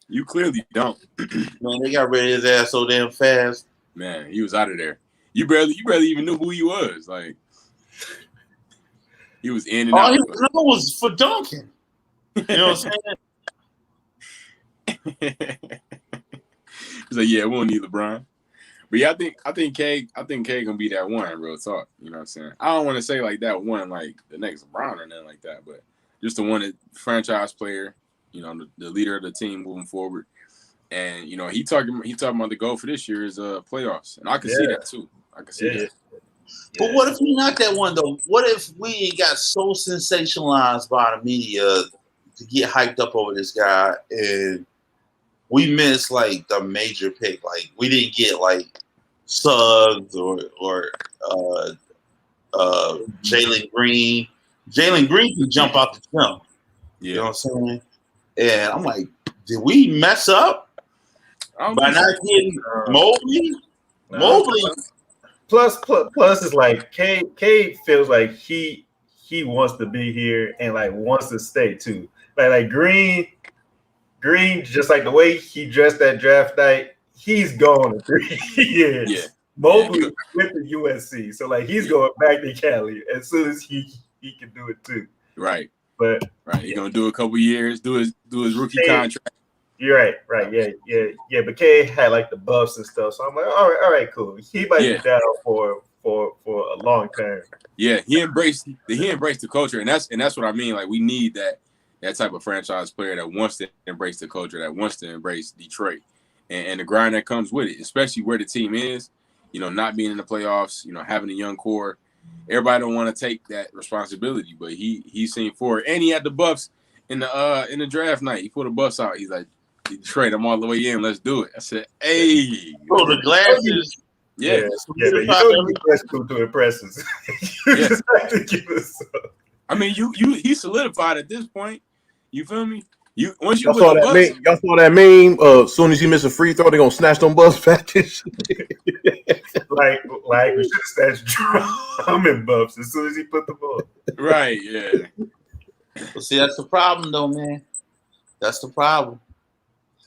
You clearly don't. Man, they got rid of his ass so damn fast. Man, he was out of there. You barely even knew who he was. Like he was in and All out. he was for dunking. You know what I'm saying? He's like, yeah, we won't need LeBron. But yeah, I think K gonna be that one, real talk. You know what I'm saying? I don't want to say like that one, like the next LeBron or nothing like that, but just the one that franchise player, you know, the leader of the team moving forward. And you know, he talking about the goal for this year is playoffs, and I can see that too. I can see that. But what if we not that one though? What if we got so sensationalized by the media to get hyped up over this guy, and we missed like the major pick? Like we didn't get like Suggs or Jalen Green. Jalen Green can jump out the jump. Yeah. You know what I'm saying? And I'm like, did we mess up by not getting Mobley? Mobley. Plus is like K feels like he wants to be here and like wants to stay too. Like Green, just like the way he dressed that draft night, he's gone in 3 years. Yeah. Mobley with the USC, so like he's going back to Cali as soon as he can do it too. Right. But he's gonna do a couple years, do his rookie contract. You're right. Yeah. But K had like the buffs and stuff, so I'm like, all right, cool. He might be down for a long term. Yeah, he embraced the culture, and that's what I mean. Like we need that type of franchise player that wants to embrace the culture, that wants to embrace Detroit, and the grind that comes with it, especially where the team is. You know, not being in the playoffs, you know, having a young core. Everybody don't want to take that responsibility, but he's seen for it. And he had the buffs in the draft night. He put the buffs out. He's like, Detroit, I'm all the way in. Let's do it. I said, hey. Oh, the glasses. Yeah. You know you press to impress us. You just have to give us up. I mean, he solidified at this point. You feel me? Once you y'all saw that meme. As soon as you miss a free throw, they're gonna snatch them buffs back. like we should have snatched Drummond buffs as soon as he put the ball. Right, yeah. Well, see, that's the problem though, man. That's the problem.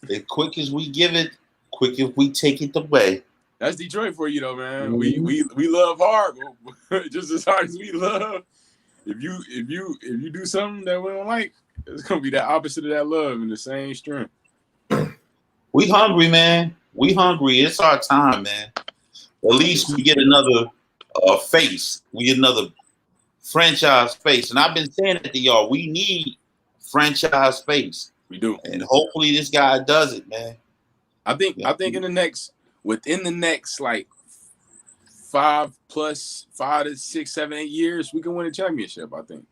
As quick as we give it, quick if we take it away. That's Detroit for you though, man. Mm-hmm. We love hard, but just as hard as we love. If you do something that we don't like, it's gonna be the opposite of that love in the same strength. We hungry, man. We hungry. It's our time, man. At least we get another face. We get another franchise face. And I've been saying it to y'all. We need franchise face. We do. And hopefully this guy does it, man. I think within the next like 5 to 6, 7, 8 years, we can win a championship. I think,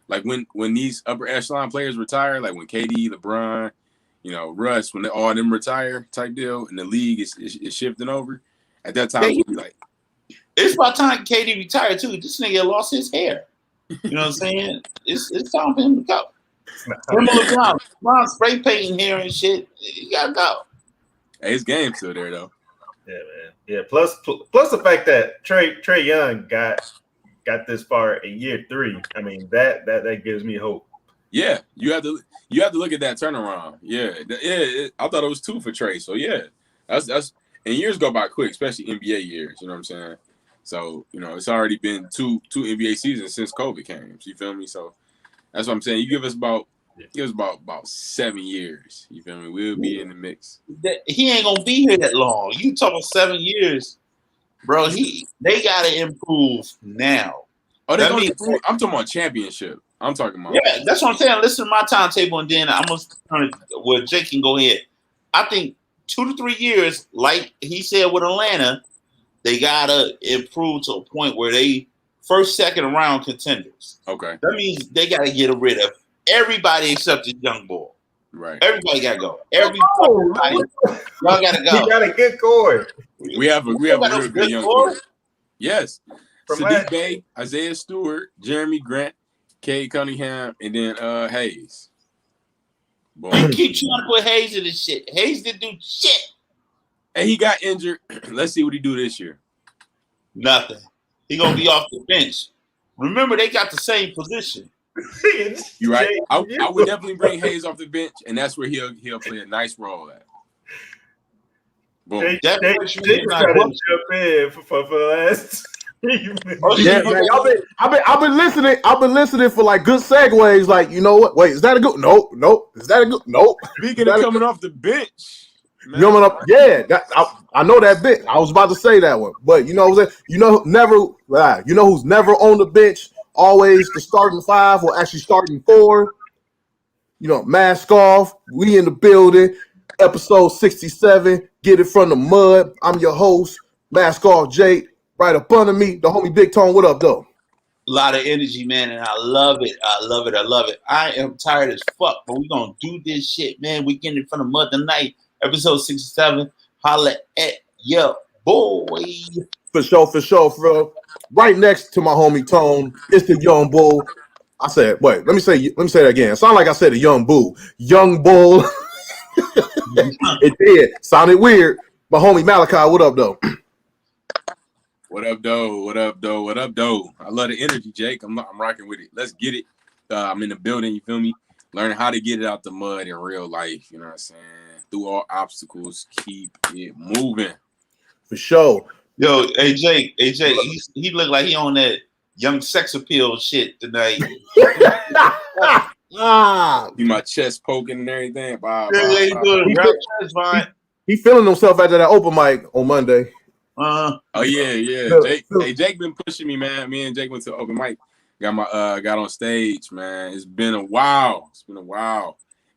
like when these upper echelon players retire, like when KD, LeBron, you know, Russ, when all them retire, type deal, and the league is shifting over. At that time, we'll be like, it's about time KD retired too. This nigga lost his hair. You know what I'm saying? It's time for him to go. LeBron spray painting hair and shit. You gotta go. Hey, his game's still there though. Yeah, man. Yeah. Plus the fact that Trae Young got this far in year 3. I mean, that gives me hope. Yeah, you have to look at that turnaround. Yeah, I thought it was 2 for Trae. So yeah, that's and years go by quick, especially NBA years. You know what I'm saying? So you know, it's already been two NBA seasons since COVID came. You feel me? So that's what I'm saying. You give us about 7 years. You feel me? We'll be in the mix. He ain't gonna be here that long. You talking 7 years, bro? They gotta improve now. Oh, they gonna improve. I'm talking about championship. I'm talking about. Yeah, that's what I'm saying. Listen to my timetable, and then I'm gonna turn where Jake can go ahead. I think 2 to 3 years, like he said with Atlanta, they gotta improve to a point where they first, second round contenders. Okay. That means they gotta get rid of everybody except the young boy. Right. Everybody gotta go. Everybody, y'all gotta go. You got a good core. We have a real good young core. Yes. Sadiq Bey, Isaiah Stewart, Jeremy Grant, Cade Cunningham, and then Hayes. Boom. You keep trying to put Hayes in this shit. Hayes didn't do shit. And he got injured. Let's see what he do this year. Nothing. He gonna be off the bench. Remember, they got the same position. You right. I would definitely bring Hayes off the bench, and that's where he'll play a nice role at. Boom. Jake trying to jump in for the last. Yeah, man, I've been listening. I've been listening for like good segues. Like, you know what? Wait, is that a good? Nope. Is that a good? Nope. Speaking of coming off the bench, man, coming up, yeah. I know that bit. I was about to say that one, but you know what I'm saying? You know, you know who's never on the bench? Always the starting five, or actually starting four. You know, mask off. We in the building. Episode 67. Get it from the mud. I'm your host, Mask Off Jake. Right up under me, the homie Big Tone. What up, though? A lot of energy, man, and I love it. I love it. I am tired as fuck, but we're going to do this shit, man. We getting it from the mud tonight. Episode 67. Holla at your boy. For sure, bro. Right next to my homie Tone, it's the young bull. I said, wait, let me say that again. It sounded like I said a young bull. Young bull. It did. Sounded weird. My homie Malachi, what up, though? What up, though? I love the energy, Jake. I'm rocking with it. Let's get it. I'm in the building, you feel me? Learning how to get it out the mud in real life, you know what I'm saying? Through all obstacles, keep it moving. For sure. Yo, hey Jake, he looked like he on that young sex appeal shit tonight. See my chest poking and everything. He feeling himself after that open mic on Monday. Oh yeah. Jake been pushing me, man. Me and Jake went to the open mic. Got on stage, man. It's been a while.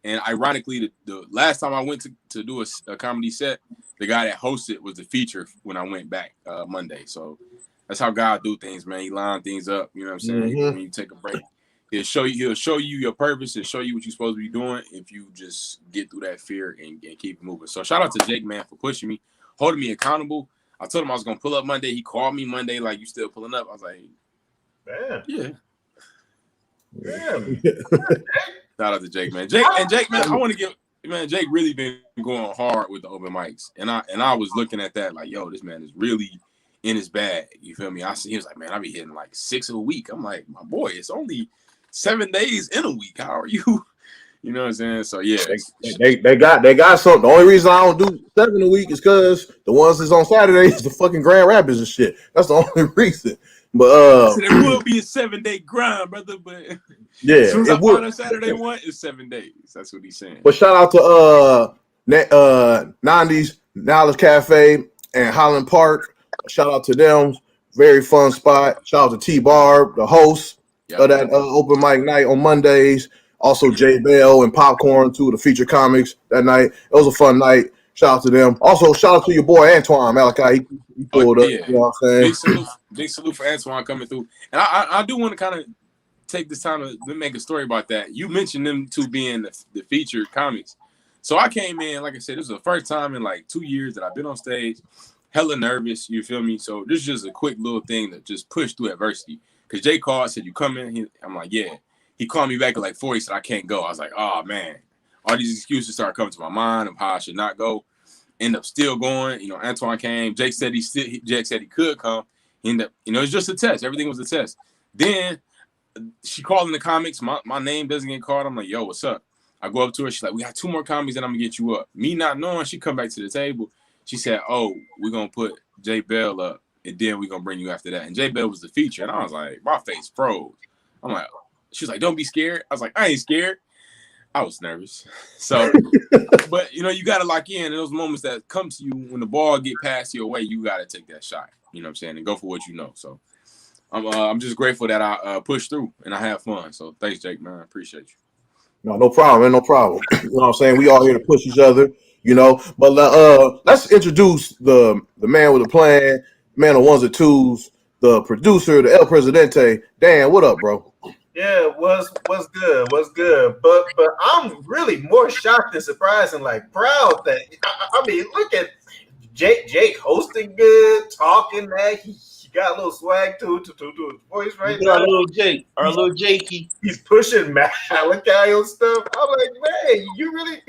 And ironically, the last time I went to do a comedy set, the guy that hosted was the feature when I went back Monday. So that's how God do things, man. He line things up. You know what I'm saying? Mm-hmm. When you take a break, he'll show you your purpose and show you what you're supposed to be doing if you just get through that fear and keep moving. So shout out to Jake, man, for pushing me, holding me accountable. I told him I was gonna pull up Monday. He called me Monday, like, you still pulling up? I was like, man, yeah. Shout out to Jake, man. Jake, man, I want to give, man, Jake really been going hard with the open mics, and I was looking at that like, yo, this man is really in his bag. You feel me? He was like, man, I be hitting like 6 a week. I'm like, my boy, it's only 7 days in a week. How are you? You know what I'm saying? So yeah, they got something. The only reason I don't do 7 a week is because the ones that's on Saturday is the fucking Grand Rapids and shit. That's the only reason. But so there will be a 7-day grind, brother. But yeah, as soon as I find a Saturday one, it's 7 days. That's what he's saying. But shout out to 90s Knowledge Cafe and Highland Park. Shout out to them. Very fun spot. Shout out to T-Barb, the host of that open mic night on Mondays. Also, J Bell and Popcorn, two of the feature comics that night. It was a fun night. Shout out to them. Also, shout out to your boy Antoine Malachi. He pulled up. You know what I'm saying? Big salute for Antoine coming through. And I do want to kind of take this time to make a story about that. You mentioned them two being the featured comics. So I came in, like I said, this was the first time in like 2 years that I've been on stage. Hella nervous, you feel me? So this is just a quick little thing to just push through adversity. Because Jay called, said, you coming? I'm like, yeah. He called me back at like 4. He said, I can't go. I was like, oh, man. All these excuses started coming to my mind of how I should not go. End up still going. You know, Antoine came. Jake said he could come. He ended up, it's just a test. Everything was a test. Then she called in the comics. My name doesn't get called. I'm like, yo, what's up? I go up to her. She's like, we got 2 more comics and I'm going to get you up. Me not knowing, she come back to the table. She said, oh, we're going to put J Bell up and then we're going to bring you after that. And J Bell was the feature. And I was like, my face froze. I'm like, she was like, don't be scared. I was like, I ain't scared. I was nervous. So, but, you got to lock in those moments that come to you when the ball get passed your way, you got to take that shot, you know what I'm saying, and go for what you know. So I'm just grateful that I pushed through and I had fun. So thanks, Jake, man. I appreciate you. No problem, man. No problem. You know what I'm saying? We all here to push each other, But let's introduce the man with a plan, man of ones and twos, the producer, the El Presidente. Dan, what up, bro? Yeah, what's good? But I'm really more shocked and surprised and like proud that I mean, look at Jake hosting good, talking that he got a little swag to his voice right now. Our little Jakey. He's pushing Malachi and stuff. I'm like, man, you really,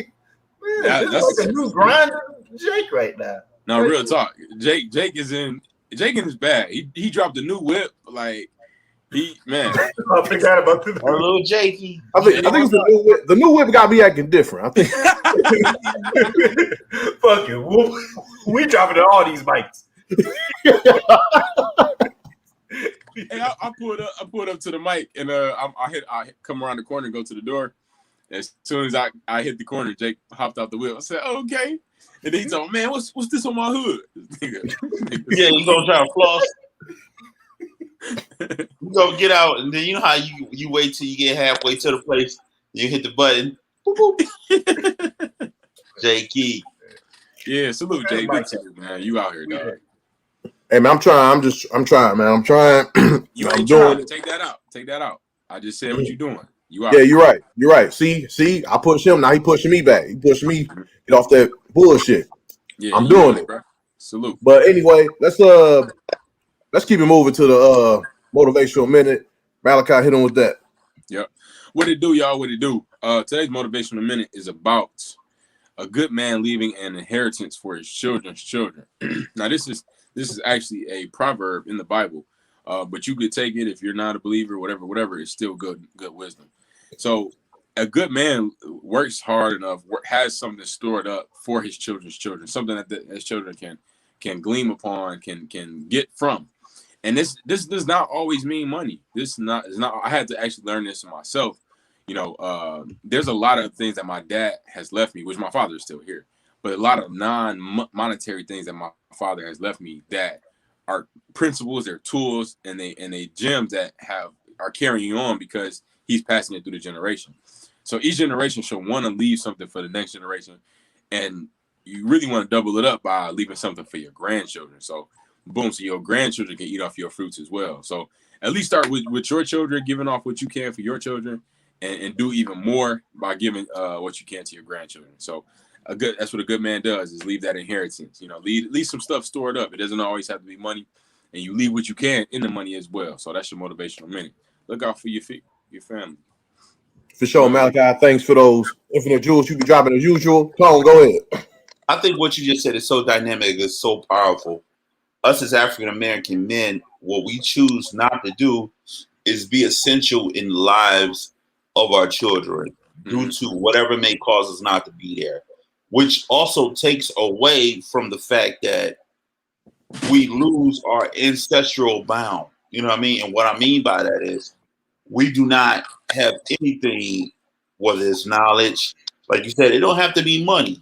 man, that's like a new grind of Jake right now. No, real talk. Jake is in his bag. He dropped a new whip like Man. I forgot about the Our little Jakey. I think it's the new whip got me acting different. I think. Fuck it. We dropping all these mics. Hey, I pulled up to the mic and I come around the corner and go to the door. As soon as I hit the corner, Jake hopped out the whip. I said, "Okay," and then he told me, "Man, what's this on my hood?" Yeah, you gonna try to floss? You go get out, and then you know how you wait till you get halfway to the place, you hit the button. Boop, boop. Jakey. Yeah, salute, Jake. Big salute, man. You out here, dog. Hey man, I'm trying, man. I'm trying. You I'm ain't doing trying. it. Take that out. I just said what you doing. You out. Yeah, you're right. See, I push him, now he pushing me back. He pushing me, get off that bullshit. Yeah, I'm doing it. Bro. Salute. But anyway, let's keep it moving to the motivational minute. Malachi, hit him with that. Yep. What it do, y'all? What it do? Today's motivational minute is about a good man leaving an inheritance for his children's children. Now, this is actually a proverb in the Bible, but you could take it if you're not a believer, whatever. It's still good wisdom. So, a good man works hard enough, has something stored up for his children's children, something that his children can glean upon, can get from. And this does not always mean money. This is not. I had to actually learn this myself. You know, there's a lot of things that my dad has left me, which my father is still here, but a lot of non-monetary things that my father has left me that are principles, they're tools, and they gems that are carrying on because he's passing it through the generation. So each generation should want to leave something for the next generation, and you really want to double it up by leaving something for your grandchildren. So boom, so your grandchildren can eat off your fruits as well. So at least start with your children, giving off what you can for your children, and do even more by giving what you can to your grandchildren. So that's what a good man does, is leave that inheritance. You know, leave some stuff stored up. It doesn't always have to be money, and you leave what you can in the money as well. So that's your motivational minute. Look out for your family. For sure, Malachi. Thanks for those infinite jewels you be dropping as usual. Come on, go ahead. I think what you just said is so dynamic, it's so powerful. Us as African American men, what we choose not to do is be essential in the lives of our children due to whatever may cause us not to be there, which also takes away from the fact that we lose our ancestral bound. You know what I mean? And what I mean by that is we do not have anything, whether it's knowledge, like you said, it don't have to be money,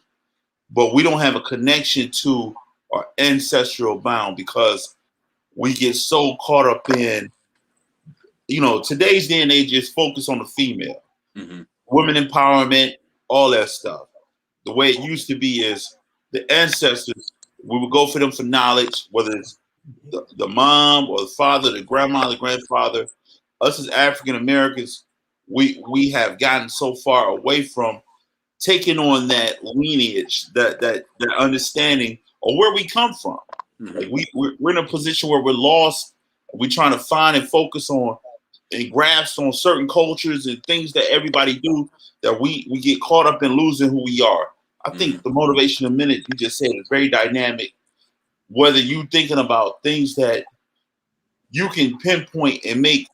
but we don't have a connection to our ancestral bound because we get so caught up in, you know, today's day and age is focused on the female, women empowerment, all that stuff. The way it used to be is the ancestors, we would go for them for knowledge, whether it's the mom or the father, the grandma, the grandfather. Us as African Americans, we have gotten so far away from taking on that lineage, that understanding of where we come from. Like we're in a position where we're lost. We're trying to find and focus on and grasp on certain cultures and things that everybody do, that we get caught up in losing who we are. I think the motivational minute you just said is very dynamic. Whether you thinking about things that you can pinpoint and make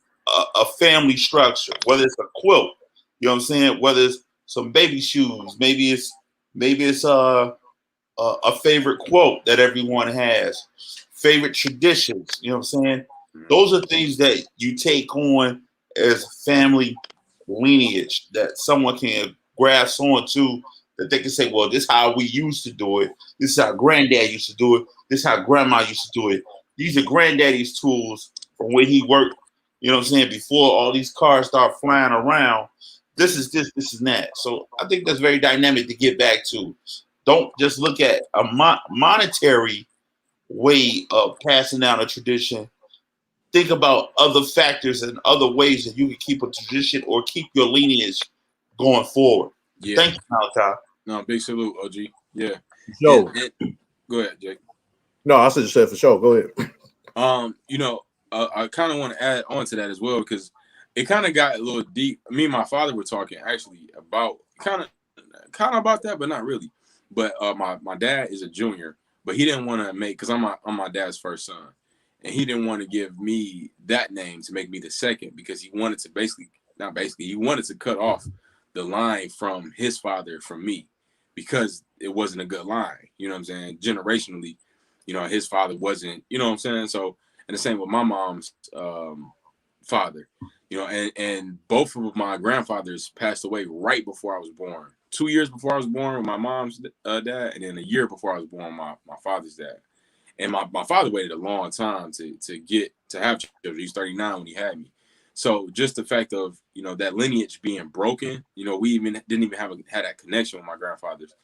a family structure, whether it's a quilt, you know what I'm saying? Whether it's some baby shoes, maybe it's a favorite quote that everyone has, favorite traditions, you know what I'm saying? Those are things that you take on as family lineage that someone can grasp onto, that they can say, well, this is how we used to do it. This is how granddad used to do it. This is how grandma used to do it. These are granddaddy's tools from where he worked, you know what I'm saying, before all these cars start flying around. This is that. So I think that's very dynamic to get back to. Don't just look at a monetary way of passing down a tradition. Think about other factors and other ways that you can keep a tradition or keep your lineage going forward. Yeah. Thank you, Malachi. No, big salute, OG. Yeah. Yo. Go ahead, Jake. No, I just said for sure. Go ahead. You know, I kind of want to add on to that as well, because it kind of got a little deep. Me and my father were talking actually about kind of about that, but not really. But my dad is a junior, but he didn't want to make, because I'm my dad's first son, and he didn't want to give me that name to make me the second because he wanted to he wanted to cut off the line from his father from me because it wasn't a good line. You know what I'm saying? Generationally, you know, his father wasn't. You know what I'm saying? So, and the same with my mom's father. You know, and both of my grandfathers passed away right before I was born. 2 years before I was born with my mom's dad, and then a year before I was born my father's dad. And my father waited a long time to have children. He was 39 when he had me. So just the fact of, you know, that lineage being broken, you know, we even didn't even had that connection with my grandfathers.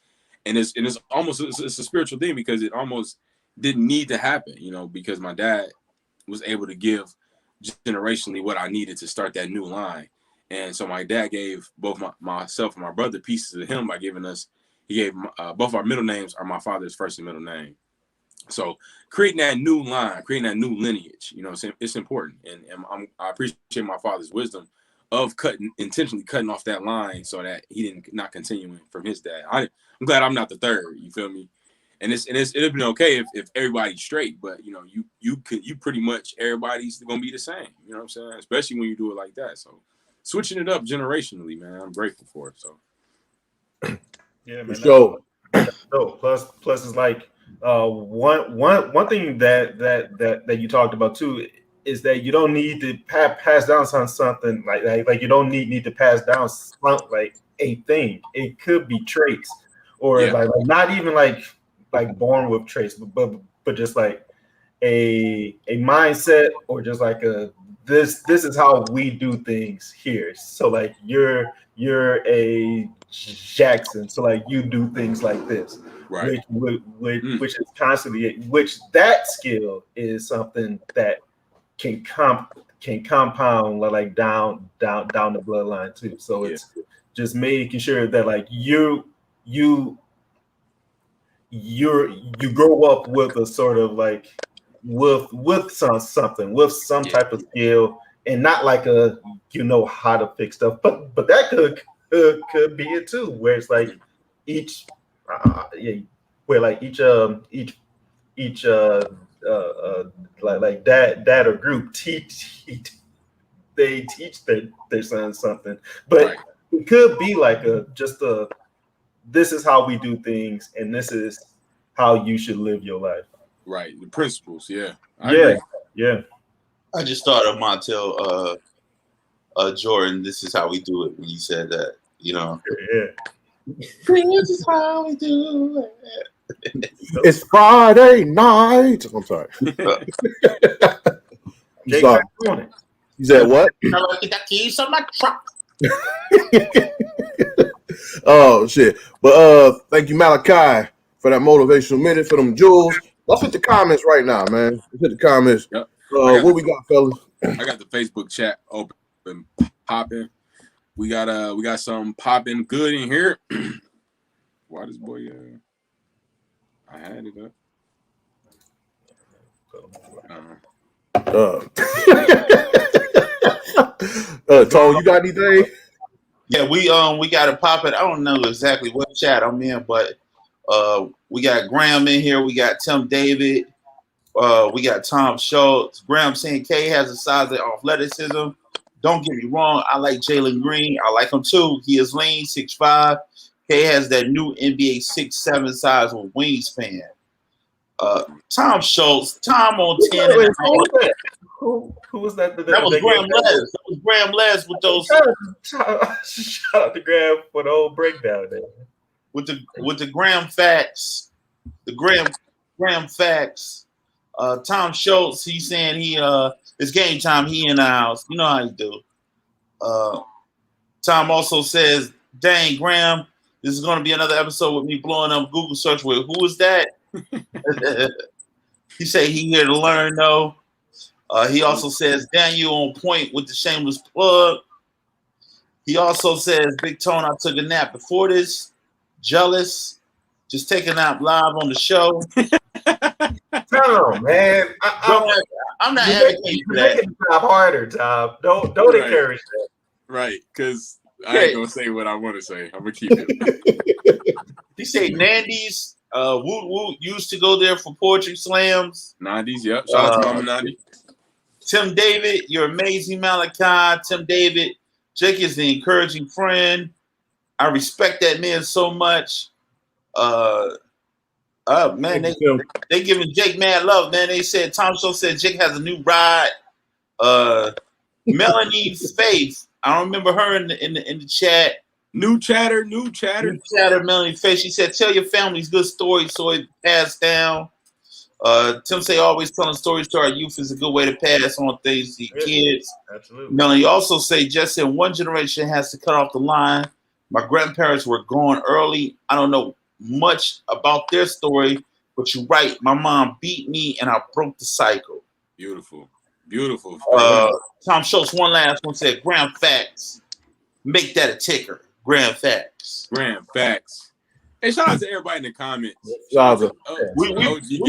And it's a spiritual thing because it almost didn't need to happen, you know, because my dad was able to give generationally what I needed to start that new line. And so my dad gave both myself and my brother pieces of him by giving us, he gave both our middle names are my father's first and middle name. So creating that new line, creating that new lineage, you know, it's important. And I appreciate my father's wisdom of intentionally cutting off that line so that he not continuing from his dad. I'm glad I'm not the third, you feel me? And it'd been okay if everybody's straight, but you know, you pretty much everybody's gonna be the same. You know what I'm saying? Especially when you do it like that. So switching it up generationally, man, I'm grateful for it. So yeah, man. So plus is like one thing that you talked about too is that you don't need to pass down something like you don't need to pass down like a thing. It could be traits or like not even like born with traits, but just like a mindset or just like this is how we do things here. So like you're a Jackson, so like you do things like this, right. which is constantly, which that skill is something that can compound like down the bloodline too. So it's just making sure that like you grow up with a sort of like with something with some type of skill, and not like a you know how to fix stuff, but that could be it too, where it's like each where like each like dad or group teach their son something, but it could be like this is how we do things, and this is how you should live your life. Right, the principles, Yeah. I just thought of Montel Jordan. This is how we do it when you said that, you know. This is how we do it. It's Friday night. I'm sorry. You said what? I like the keys on my truck. Oh shit! But thank you, Malachi, for that motivational minute, for them jewels. Let's hit the comments right now, man. Let's hit the comments. Yep. What we got, fellas? I got the Facebook chat open, popping. We got some popping good in here. Why this boy? I had it up. Tone, you got anything? Yeah, we got to pop it. I don't know exactly what chat I'm in, but we got Graham in here. We got Tim David. We got Tom Schultz. Graham saying K has a size of athleticism. Don't get me wrong. I like Jalen Green. I like him too. He is lean, 6'5". K has that new NBA 6'7" size with wingspan. Tom Schultz. Tom on 10. Who was that? That was Graham Les. That was Graham Les with those. Shout out to Graham for the old breakdown there. With the Graham facts. The Graham facts. Tom Schultz, he's saying it's game time. He in the house. You know how you do. Tom also says, dang, Graham, this is going to be another episode with me blowing up Google search with who is that? He said he here to learn though. He also says Daniel on point with the shameless plug. He also says, Big Tone, I took a nap before this. Jealous. Just taking a nap live on the show. No, man. I'm not advocating for that. Make it harder, Tom. Don't encourage that. Right, because I ain't gonna say what I want to say. I'm gonna keep it. He said Nandy's. Woot Woot used to go there for poetry slams. 90s, yep. Shout out to Mama 90. Tim David, you're amazing, Malachi. Tim David, Jake is the encouraging friend. I respect that man so much. Man, they giving Jake mad love, man. They said Tom Show said Jake has a new ride. Melanie Faith, I don't remember her in the chat. New chatter. Melanie Faith. She said, "Tell your families good stories so it passed down." Tim say always telling stories to our youth is a good way to pass on things to kids. Absolutely. Melanie also say, just in one generation has to cut off the line. My grandparents were gone early. I don't know much about their story, but you're right. My mom beat me and I broke the cycle. Beautiful. Tom Schultz, one last one, said, Grand Facts. Make that a ticker. Grand Facts. Hey, shout out to everybody in the comments. We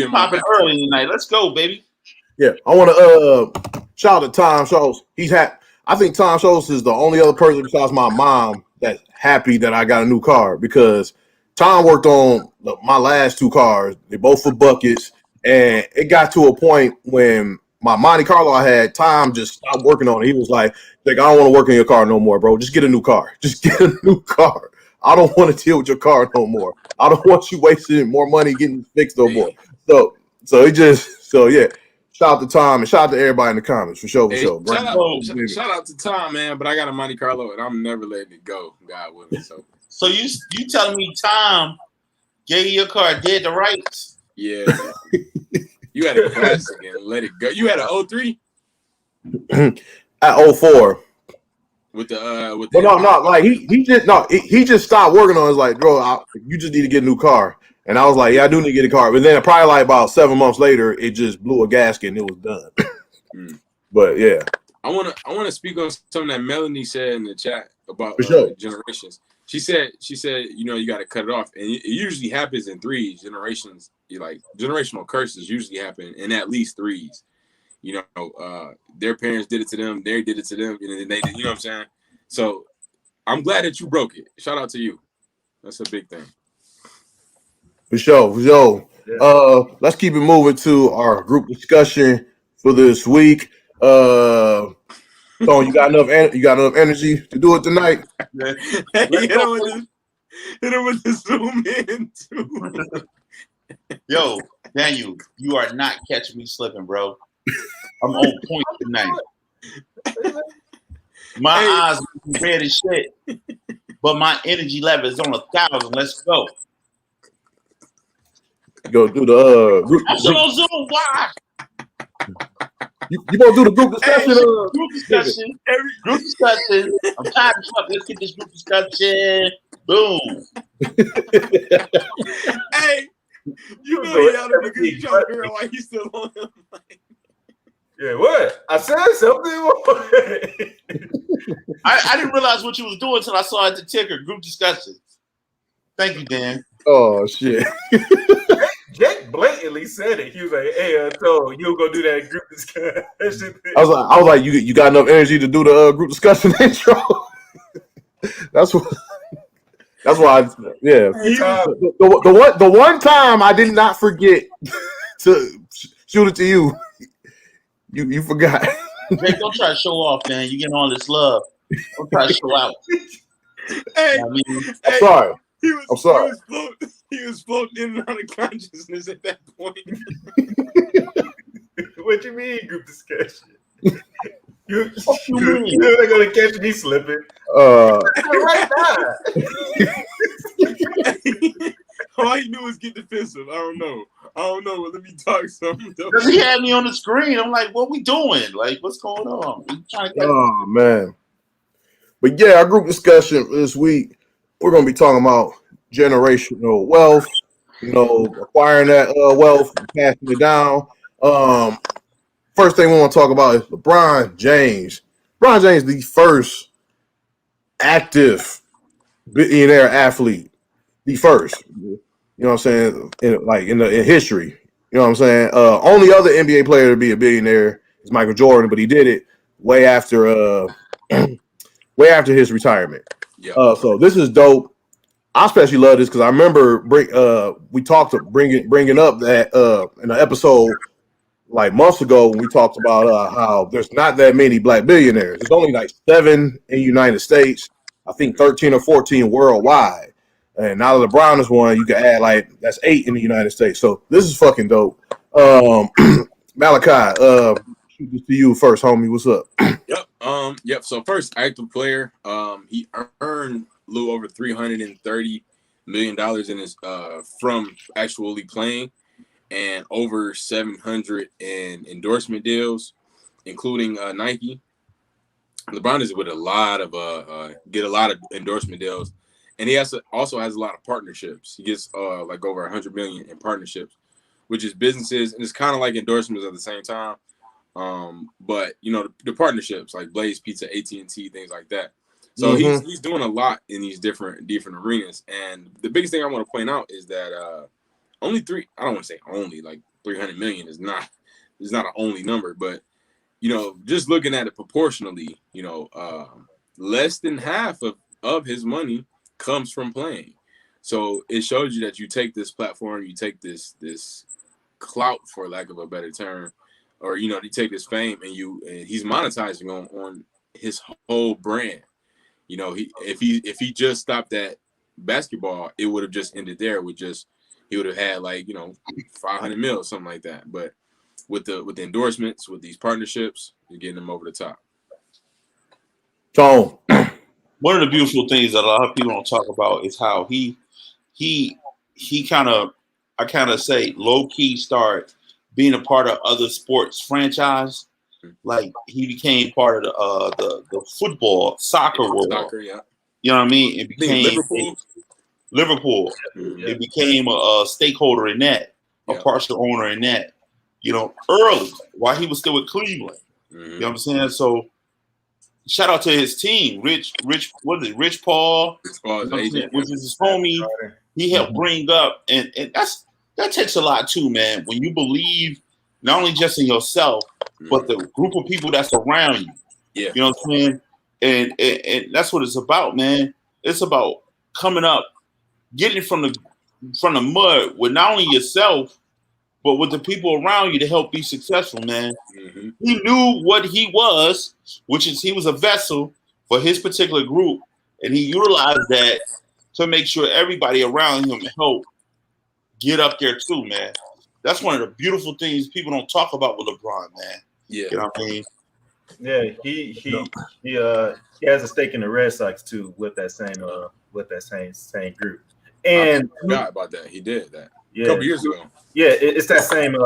popping early tonight. Let's go, baby. Yeah, I want to shout out to Tom Schultz. I think Tom Schultz is the only other person besides my mom that's happy that I got a new car, because Tom worked on my last two cars. They both were buckets, and it got to a point when my Monte Carlo I had, Tom just stopped working on it. He was like, I don't want to work in your car no more, bro. Just get a new car. I don't want to deal with your car no more. I don't want you wasting more money getting it fixed no more. So yeah. Shout out to Tom and shout out to everybody in the comments for sure. Shout out to Tom, man. But I got a Monte Carlo and I'm never letting it go. God willing. So you telling me Tom gave you your car dead to rights? Yeah. You had a classic and let it go. You had an 03? At 04. With the he just stopped working on it. It's like, bro, you just need to get a new car. And I was like, yeah, I do need to get a car. But then probably like about 7 months later, it just blew a gasket and it was done. But yeah. I wanna speak on something that Melanie said in the chat about generations. She said, you gotta cut it off. And it usually happens in threes. Generations, generational curses usually happen in at least threes. Their parents did it to them, they did it to them, and then they did, you know what I'm saying? So I'm glad that you broke it. Shout out to you. That's a big thing. For sure. Yeah. Let's keep it moving to our group discussion for this week. So you got enough energy to do it tonight? Hit him with the zoom in too. Yo, Daniel, you are not catching me slipping, bro. I'm on point tonight. My eyes are red as shit, but my energy level is on 1,000. Let's go. Go do the group. I'm still on Zoom. Why? You gonna do the group discussion? Group discussion. I'm tired of fuck. Let's get this group discussion. Boom. Hey, you know he out of because you trying to figure out why he's still on him. Yeah, what? I said something. I didn't realize what you was doing until I saw it at the ticker. Group discussions. Thank you, Dan. Oh shit. Jake blatantly said it. He was like, "Hey, so you gonna do that group discussion?" I was like, you got enough energy to do the group discussion intro? That's why. Yeah. The one time I did not forget to shoot it to you. You forgot. Jake, don't try to show off, man. You getting all this love. Don't try to show out. Hey, I'm sorry. I'm sorry. He was floating in and out of consciousness at that point. What you mean, group discussion? You're not gonna catch me slipping. Right now. All he knew was get defensive. I don't know. But let me talk something. Because he had me on the screen. I'm like, what we doing? Like, what's going on? Oh man. But yeah, our group discussion this week, we're gonna be talking about generational wealth, acquiring that wealth and passing it down. First thing we want to talk about is LeBron James. LeBron James is the first active billionaire athlete. The first. You know what I'm saying? In history. You know what I'm saying? Only other NBA player to be a billionaire is Michael Jordan, but he did it way after his retirement. Yeah. So this is dope. I especially love this because I remember we talked to bringing up that in an episode like months ago when we talked about how there's not that many black billionaires. There's only like 7 in the United States. I think 13 or 14 worldwide. And now that LeBron is one, you can add like that's 8 in the United States. So this is fucking dope. Malachi, shoot this to you first, homie. What's up? Yep. So first, active player. He earned a little over $330 million in his from actually playing, and over 700 in endorsement deals, including Nike. LeBron is with a lot of get a lot of endorsement deals, and he also has a lot of partnerships. He gets like over 100 million in partnerships, which is businesses, and it's kind of like endorsements at the same time. But you know the partnerships like Blaze Pizza, AT&T, things like that. So he's doing a lot in these different arenas. And the biggest thing I want to point out is that I don't want to say only, like 300 million is not an only number, but you know, just looking at it proportionally, you know, less than half of his money comes from playing. So it shows you that you take this platform, you take this clout, for lack of a better term, or you know, you take this fame and he's monetizing on his whole brand. You know, if he just stopped at basketball, it would have just ended there he would have had like, you know, 500 mil, something like that. But with the endorsements, with these partnerships, you're getting them over the top. Tone. One of the beautiful things that a lot of people don't talk about is how he kind of, I kind of say low key start being a part of other sports franchise. Like he became part of the football, soccer world. Soccer, yeah. You know what I mean? It became Liverpool. Mm-hmm. It became a stakeholder in that, a partial owner in that. You know, early while he was still with Cleveland. Mm-hmm. You know what I'm saying? So shout out to his team, Rich Paul, which is his homie. He helped bring up, and that takes a lot too, man. When you believe not only just in yourself, but the group of people that's around you. Yeah. You know what I'm saying? And that's what it's about, man. It's about coming up, getting from the mud with not only yourself, but with the people around you to help be successful, man. Mm-hmm. He knew what he was, which is he was a vessel for his particular group, and he utilized that to make sure everybody around him helped get up there too, man. That's one of the beautiful things people don't talk about with LeBron, man. Yeah. You know what I mean? Yeah, he has a stake in the Red Sox too with that same group. And I forgot about that. He did that a couple years ago. Yeah, it's that same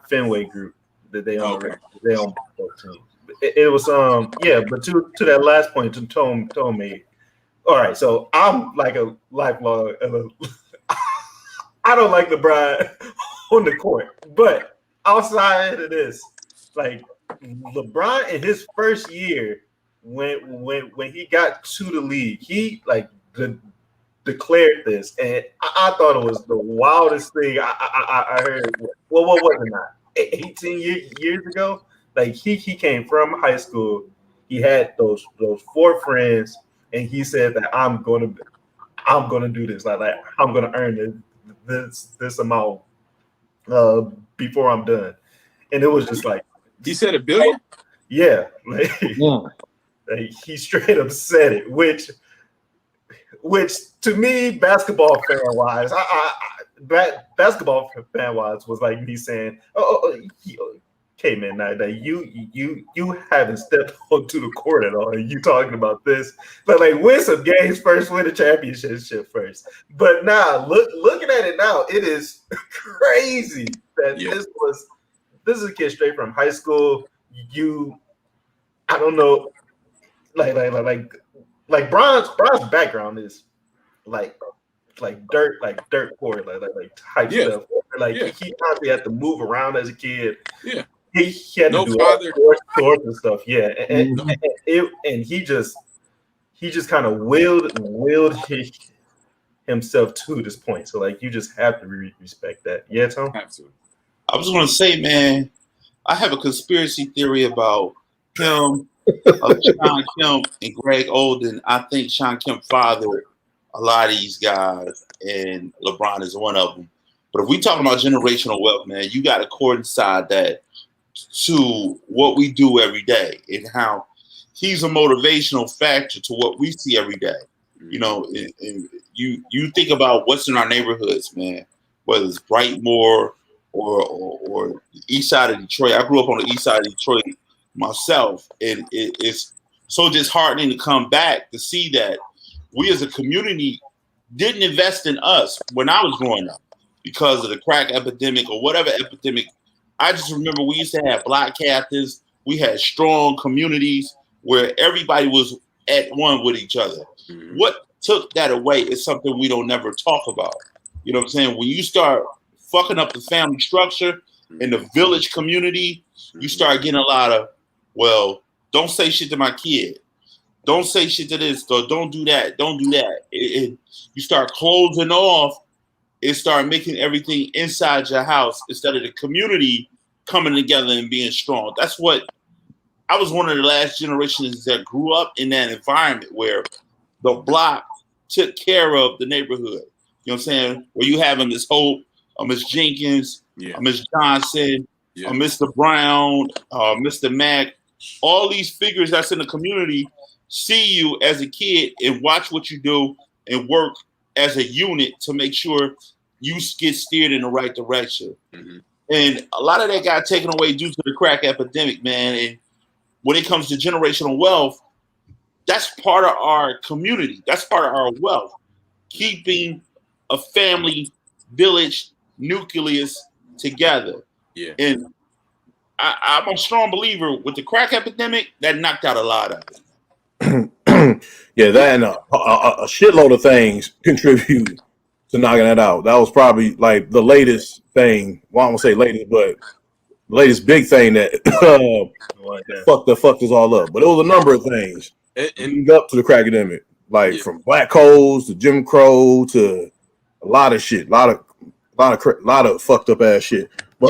Fenway group that they own. Okay. They own both teams. It was but to that last point, Tom made. All right, so I'm like a lifelong. I don't like LeBron on the court, but outside of this, like LeBron in his first year, when he got to the league, he like declared this, and I thought it was the wildest thing I heard. Well, what was it not? 18 years ago, like he came from high school. He had those 4 friends, and he said that I'm gonna do this. Like I'm gonna earn this amount before I'm done. And it was just like he said $1 billion. Yeah, like he straight up said it, which to me, basketball fan wise, basketball fan wise was like me saying, okay, man, now you haven't stepped onto the court at all, and you talking about this, but like win some games first, win a championship first. But now looking at it now, it is crazy that this is a kid straight from high school. I don't know, like Bron's background is like dirt poor, like type stuff. Like he constantly had to move around as a kid. Yeah. He had to do all sorts of stuff. Yeah. And he just kind of willed himself to this point. So like you just have to respect that. Yeah, Tom? Absolutely. I was gonna say, man, I have a conspiracy theory about him, of Sean Kemp and Greg Oden. I think Sean Kemp's father a lot of these guys, and LeBron is one of them. But if we talking about generational wealth, man, you got to coincide that to what we do every day and how he's a motivational factor to what we see every day. You know, and you think about what's in our neighborhoods, man, whether it's Brightmoor or the east side of Detroit. I grew up on the east side of Detroit myself, and it's so disheartening to come back to see that we as a community didn't invest in us when I was growing up because of the crack epidemic or whatever epidemic. I just remember we used to have block captains. We had strong communities where everybody was at one with each other. Mm-hmm. What took that away is something we don't never talk about. You know what I'm saying? When you start fucking up the family structure in the village community, you start getting a lot of, well, don't say shit to my kid. Don't say shit to this. Or don't do that. Don't do that. You start closing off and start making everything inside your house instead of the community coming together and being strong. That's what I was one of the last generations that grew up in that environment where the block took care of the neighborhood. You know what I'm saying? Where you having Miss Hope, Miss Jenkins, Miss Johnson, Mr. Brown, Mr. Mack, all these figures that's in the community see you as a kid and watch what you do and work as a unit to make sure you get steered in the right direction. Mm-hmm. And a lot of that got taken away due to the crack epidemic, man. And when it comes to generational wealth, that's part of our community. That's part of our wealth. Keeping a family, village, nucleus together. Yeah. And I'm a strong believer with the crack epidemic, that knocked out a lot of it. Yeah, that and a shitload of things contribute to knocking that out. That was probably like the latest thing. Well, I won't say latest, but the latest big thing that fucked us all up. But it was a number of things and up to the crack epidemic, like from black codes to Jim Crow to a lot of shit, a lot of fucked up ass shit. But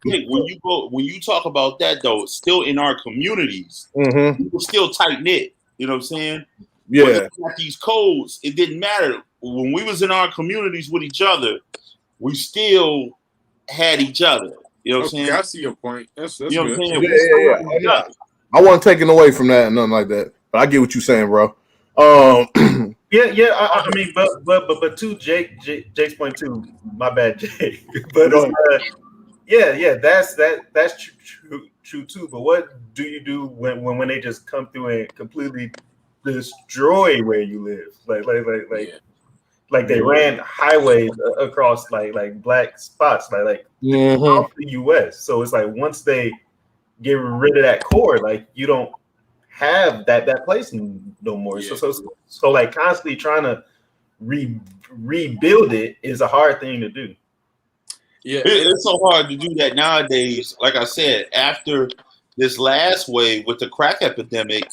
when you talk about that though, still in our communities, we were still tight knit. You know what I'm saying? Yeah. At these codes, it didn't matter. When we was in our communities with each other, we still had each other. You know what I'm saying? I see your point. That's you know good. What I'm saying? Yeah. I wasn't taken away from that and nothing like that. But I get what you're saying, bro. I mean, but to Jake's point too. My bad, Jake. But that's true too. But what do you do when they just come through and completely destroy where you live? Like they ran highways across like black spots like off the U.S. So it's like once they get rid of that core, like you don't have that place no more. Yeah. So like constantly trying to rebuild it is a hard thing to do. Yeah, it's so hard to do that nowadays. Like I said, after this last wave with the crack epidemic,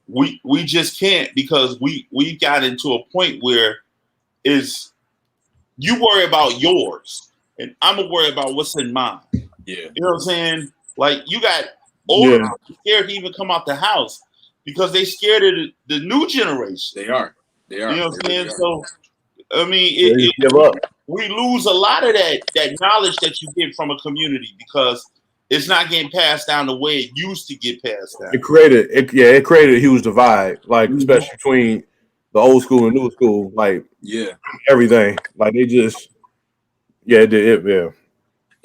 we just can't, because we got into a point where is you worry about yours and I'm gonna worry about what's in mine. Yeah, you know what I'm saying? Like you got older people scared to even come out the house because they scared of the new generation. They are. You know what I'm saying? So I mean, we lose a lot of that knowledge that you get from a community because it's not getting passed down the way it used to get passed down. It created a huge divide, like especially between the old school and new school, like everything. Like they just it did.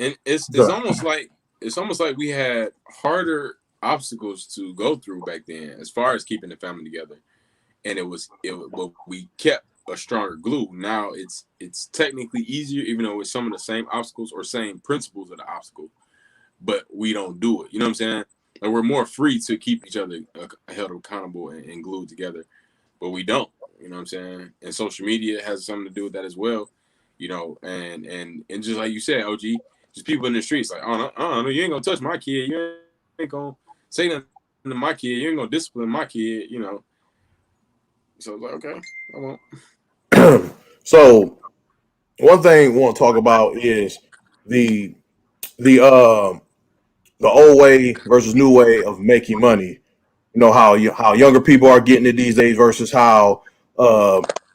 And it's almost like we had harder obstacles to go through back then as far as keeping the family together. And but we kept a stronger glue. Now it's technically easier, even though it's some of the same obstacles or same principles of the obstacle, but we don't do it. You know what I'm saying? Like we're more free to keep each other held accountable and glued together, but we don't. You know what I'm saying? And social media has something to do with that as well. You know, and just like you said, OG, just people in the streets like, no, you ain't gonna touch my kid. You ain't gonna say nothing to my kid. You ain't gonna discipline my kid. You know. So I was like, okay, I won't. So one thing we want to talk about is the old way versus new way of making money. You know how younger people are getting it these days versus how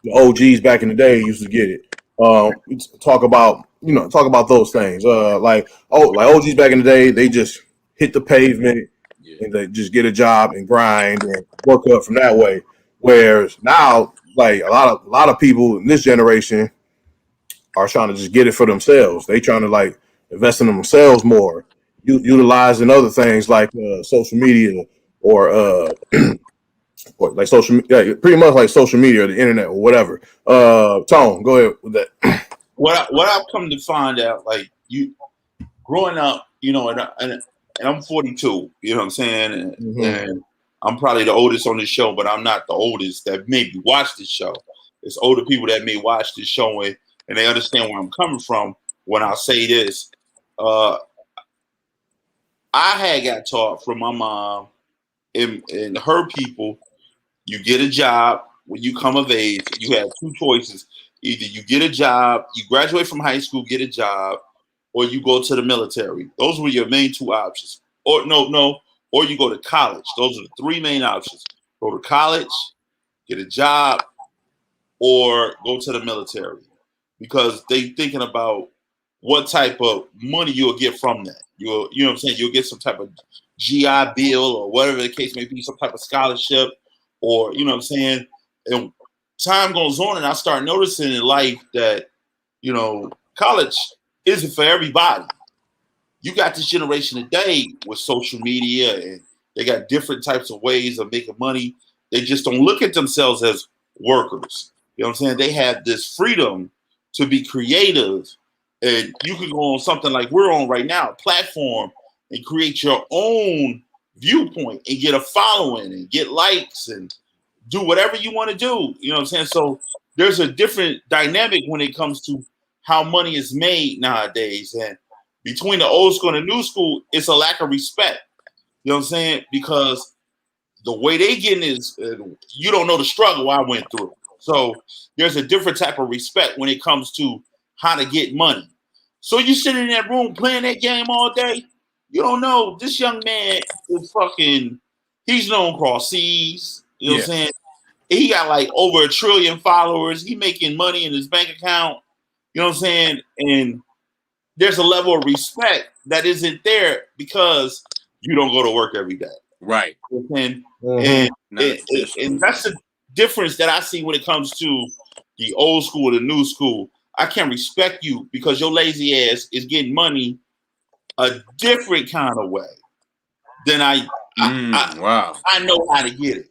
the OGs back in the day used to get it. Talk about those things. Like OGs back in the day, they just hit the pavement and they just get a job and grind and work up from that way. Whereas now, like a lot of people in this generation are trying to just get it for themselves. They trying to like invest in themselves more, utilizing other things like social media or or like pretty much like social media or the internet or whatever. Tone, go ahead with that. What I've come to find out, like you growing up, and I'm 42, you know what I'm saying, and I'm probably the oldest on this show, but I'm not the oldest that maybe watch this show. It's older people that may watch this show and they understand where I'm coming from when I say this. I had got taught from my mom and her people. You get a job when you come of age. You have two choices. Either you get a job, you graduate from high school, get a job, or you go to the military. Those were your main two options. Or or you go to college. Those are the three main options. Go to college, get a job, or go to the military. Because they thinking about what type of money you'll get from that. You know what I'm saying? You'll get some type of GI Bill or whatever the case may be, some type of scholarship, or you know what I'm saying? And time goes on and I start noticing in life that, college isn't for everybody. You got this generation today with social media and they got different types of ways of making money. They just don't look at themselves as workers. You know what I'm saying? They have this freedom to be creative. And you can go on something like we're on right now, a platform, and create your own viewpoint and get a following and get likes and do whatever you want to do. You know what I'm saying? So there's a different dynamic when it comes to how money is made nowadays. And between the old school and the new school, it's a lack of respect. You know what I'm saying? Because the way they getting is, you don't know the struggle I went through. So there's a different type of respect when it comes to how to get money. So you sit in that room playing that game all day, you don't know this young man is he's known across seas. You know what I'm saying? He got like over 1 trillion followers. He making money in his bank account. You know what I'm saying? And there's a level of respect that isn't there because you don't go to work every day. Right. And that's the difference that I see when it comes to the old school and the new school. I can't respect you because your lazy ass is getting money a different kind of way than I know how to get it.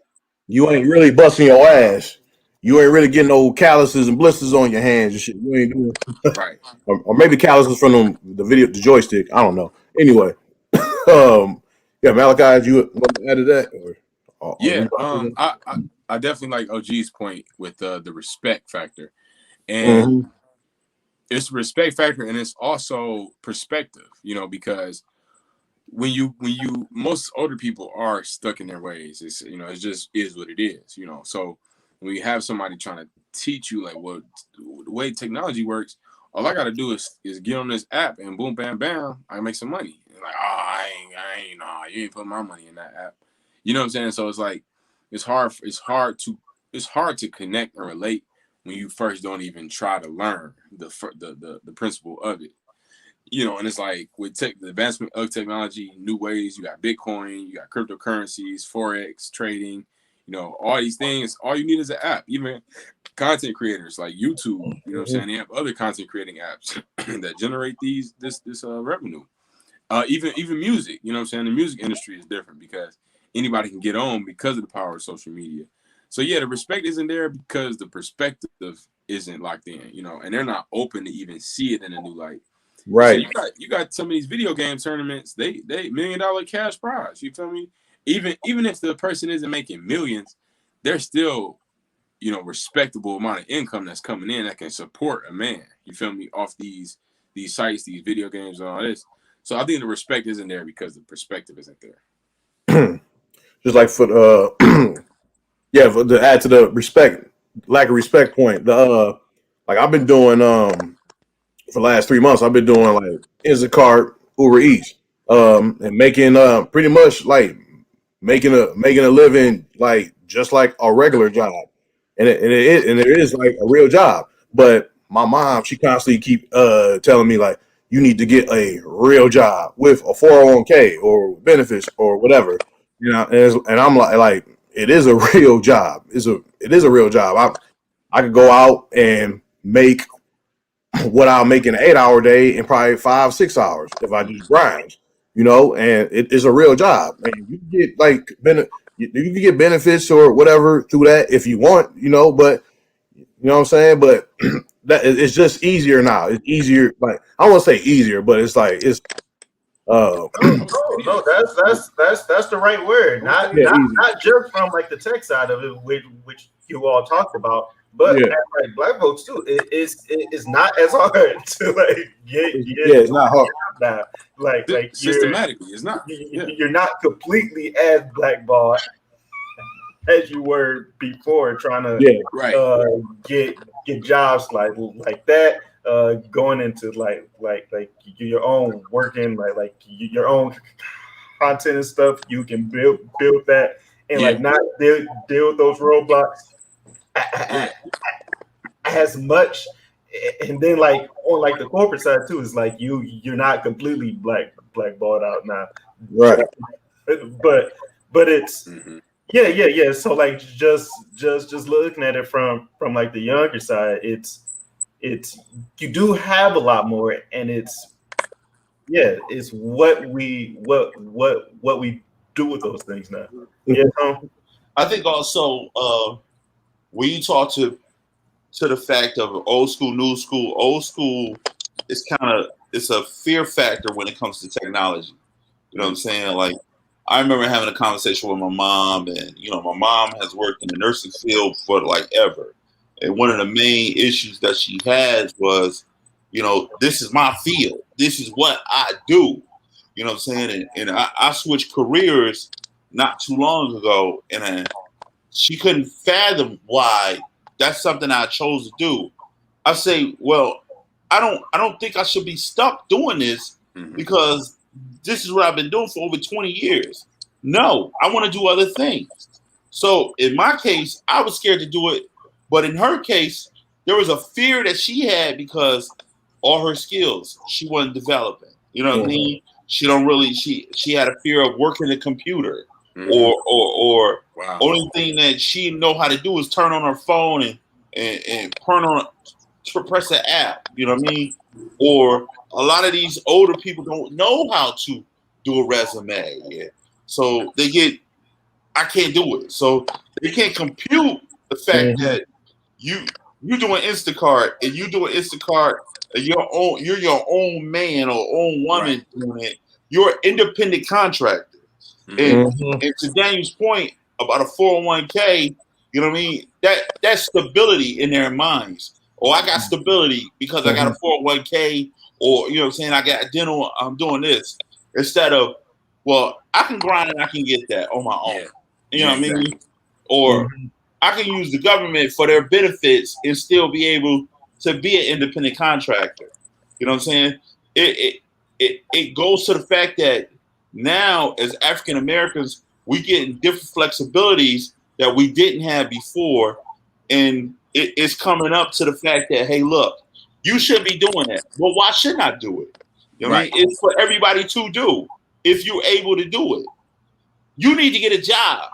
You ain't really busting your ass. You ain't really getting no calluses and blisters on your hands and shit. You ain't doing right. Or maybe calluses from the joystick. I don't know. Anyway, Malachi, you want to add to that? I definitely like OG's point with the respect factor, and it's a respect factor, and it's also perspective. Because when you most older people are stuck in their ways. It's it just is what it is. So when you have somebody trying to teach you like what the way technology works, all I got to do is get on this app and boom, bam, bam, I make some money. And like, you ain't put my money in that app. You know what I'm saying? So it's like it's hard to connect and relate when you first don't even try to learn the principle of it. And it's like with the advancement of technology, new ways, you got Bitcoin, you got cryptocurrencies, Forex, trading, all these things, all you need is an app. Even content creators like YouTube, you know what I'm saying? They have other content creating apps that generate this revenue. Even music, you know what I'm saying? The music industry is different because anybody can get on because of the power of social media. So yeah, the respect isn't there because the perspective isn't locked in, and they're not open to even see it in a new light. Right. So you got some of these video game tournaments, they $1 million cash prize. You feel me? Even if the person isn't making millions, they're still, respectable amount of income that's coming in that can support a man. You feel me? Off these sites, these video games and all this. So I think the respect isn't there because the perspective isn't there. Just like for to add to the lack of respect point, like I've been doing for the last 3 months, I've been doing like Instacart, Uber Eats, and making pretty much like making a living like just like a regular job. and it is like a real job. But my mom, she constantly keep telling me like, you need to get a real job with a 401k or benefits or whatever, you know. And I'm like it is a real job. It is a real job. I could go out and make what I'll make in an 8 hour day in probably 5-6 hours if I just grind, you know. And it is a real job, and you can get like you can get benefits or whatever through that if you want, you know. But you know what I'm saying. But that it's just easier now. It's easier. Like I don't want to say easier, but it's like it's No, that's the right word. Not yeah, not easy. not just from like the tech side of it, which you all talked about, but Yeah. as, like black folks too. It's not as hard to like get Yeah, it's not hard. now. Like Systematically, it's not. Yeah. you're not completely as blackballed as you were before trying to Yeah, Right. get jobs like that. Going into like your own working like your own content and stuff, you can build that and Yeah. like not deal with those roadblocks Yeah. as much. And then like on like the corporate side too, is like you're not completely blackballed out now, right. but it's Mhm. yeah. So like just looking at it from like the younger side, it's you do have a lot more, and it's what we do with those things now. Yeah, I think also when you talk to the fact of old school, new school, old school is it's a fear factor when it comes to technology. You know what I'm saying? Like I remember having a conversation with my mom, and you know, my mom has worked in the nursing field for like ever. And one of the main issues that she has was, you know, this is my field. This is what I do. You know what I'm saying? And I switched careers not too long ago, and she couldn't fathom why that's something I chose to do. I say, well, I don't think I should be stuck doing this because this is what I've been doing for over 20 years. No, I want to do other things. So in my case, I was scared to do it. But in her case, there was a fear that she had because all her skills she wasn't developing. You know what I mean? She don't really she had a fear of working the computer or Wow. only thing that she know how to do is turn on her phone and press an app. You know what I mean? Or a lot of these older people don't know how to do a resume yet. So I can't do it. So they can't compute the fact that you doing Instacart and you doing Instacart you're your own man or own woman doing it. You're an independent contractor. And to Daniel's point about a 401k, you know what I mean? That's stability in their minds. Oh, I got stability because I got a 401k, or you know what I'm saying, I got dental, I'm doing this. Instead of, well, I can grind and I can get that on my own. You know what I mean? Or I can use the government for their benefits and still be able to be an independent contractor. You know what I'm saying? It goes to the fact that now as African Americans, we get different flexibilities that we didn't have before. And it's coming up to the fact that, hey, look, you should be doing that. Well, why shouldn't I do it? You know what I mean? It's for everybody to do if you're able to do it. You need to get a job,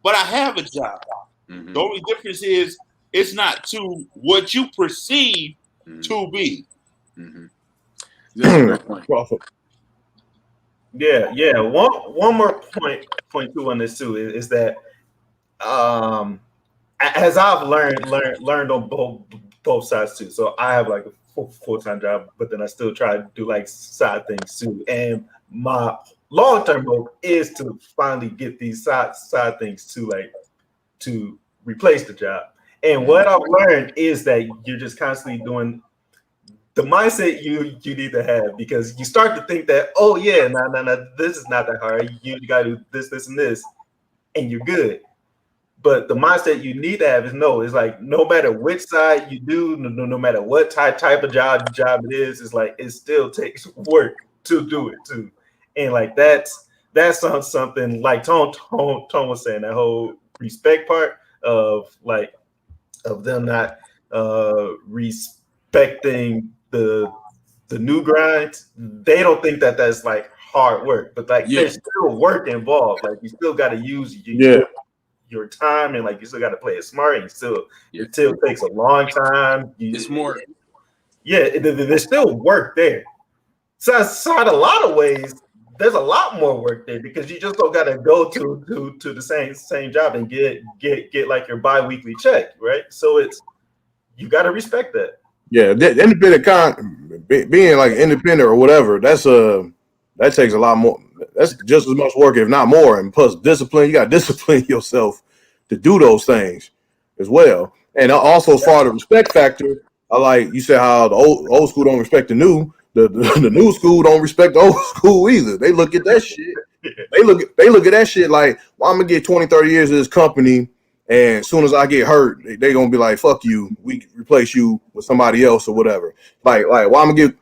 but I have a job. The only difference is it's not to what you perceive to be. That's a great point. Yeah. One more point too on this too is that as I've learned on both sides too. So I have like a full-time job, but then I still try to do like side things too. And my long-term goal is to finally get these side things to replace the job. And what I've learned is that you're just constantly doing the mindset you need to have, because you start to think that, oh yeah, no, this is not that hard. You got to do this, and this, and you're good. But the mindset you need to have is no. It's like no matter which side you do, no matter what type of job it is, it's like it still takes work to do it too. And like that's something like Tone was saying, that whole respect part of like of them not respecting the new grind. They don't think that that's like hard work, but like Yeah. there's still work involved. Like you still got to use Yeah. your time, and like you still got to play it smart. And Yeah. it still takes a long time. It's more. There's still work there. So in a lot of ways, there's a lot more work there because you just don't got to go to the same job and get like your biweekly check, right? So you got to respect that. Yeah, being like independent or whatever, that takes a lot more. That's just as much work, if not more. And plus discipline, you got to discipline yourself to do those things as well. And also as far as the respect factor, I like you said how the old school don't respect the new. The new school don't respect the old school either. They look at that shit. They look at that shit like, well, I'm gonna get 20, 30 years of this company. And as soon as I get hurt, they gonna be like, "Fuck you, we replace you with somebody else or whatever." Like, why I'm gonna get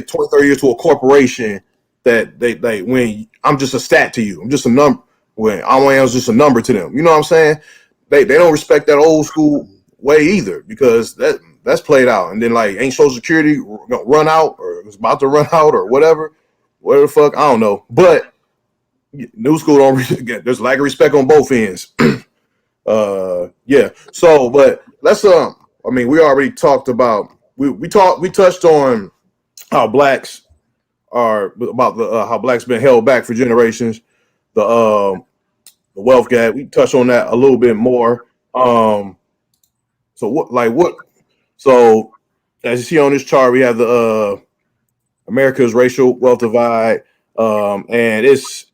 20, 30 years to a corporation that they when I'm just a stat to you, I'm just a number. When I was just a number to them, you know what I'm saying? They don't respect that old school way either because that's played out. And then like, ain't Social Security gonna run out or it's about to run out or whatever? Where the fuck? I don't know. But new school don't. There's lack of respect on both ends. Yeah. So, but let's I mean, we already talked about we touched on how blacks are about the how blacks been held back for generations. The wealth gap. We touched on that a little bit more. So what? So as you see on this chart, we have the America's racial wealth divide. And it's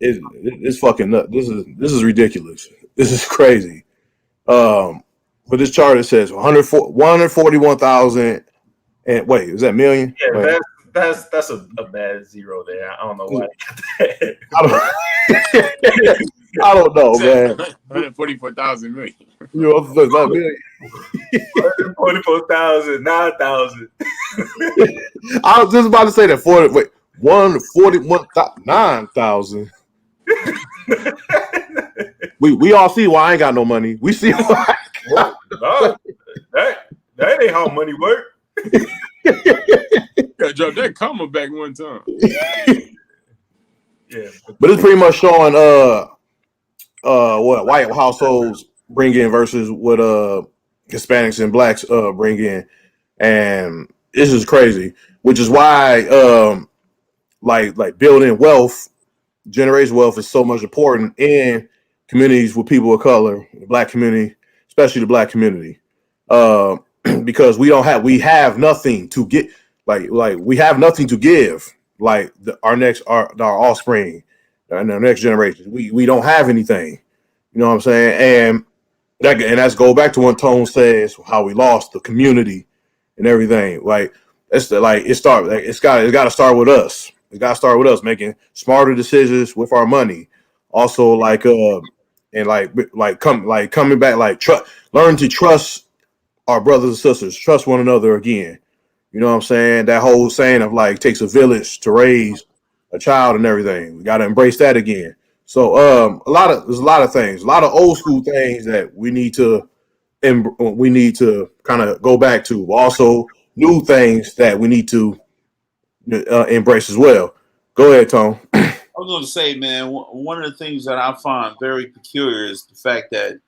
fucking nuts. This is ridiculous. This is crazy. But this chart it says 141,000 and wait, is that million? Yeah, Wait. that's a bad zero there. I don't know why. I don't know, man. 144,000 million. You know, it's not million. 44,000, 9,000. I was just about to say that 9,000. We all see why I ain't got no money. We see why. No, that ain't how money work. Gotta drop that comma back one time. Yeah, but it's pretty much showing what white households bring in versus what Hispanics and blacks bring in, and this is crazy. Which is why like building wealth, generating wealth is so much important in communities with people of color, the black community, especially the black community, because we have nothing to get, like we have nothing to give, like our offspring and our next generation. We don't have anything, you know what I'm saying? And that's go back to when Tone says how we lost the community and everything. Like it's got to start with us. It got to start with us making smarter decisions with our money. Also, coming back, learn to trust our brothers and sisters, trust one another again. You know what I'm saying? That whole saying of like takes a village to raise a child and everything. We got to embrace that again. So there's a lot of things, a lot of old school things that we need to kind of go back to. Also, new things that we need to embrace as well. Go ahead, Tom. I was going to say, man, one of the things that I find very peculiar is the fact that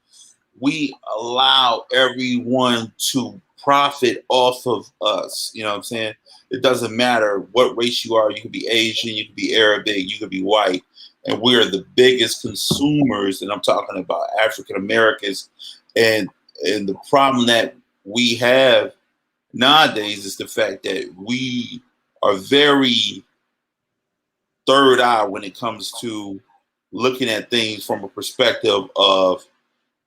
we allow everyone to profit off of us. You know what I'm saying? It doesn't matter what race you are. You could be Asian, you could be Arabic, you could be white. And we're the biggest consumers, and I'm talking about African Americans. And the problem that we have nowadays is the fact that we are very third eye when it comes to looking at things from a perspective of,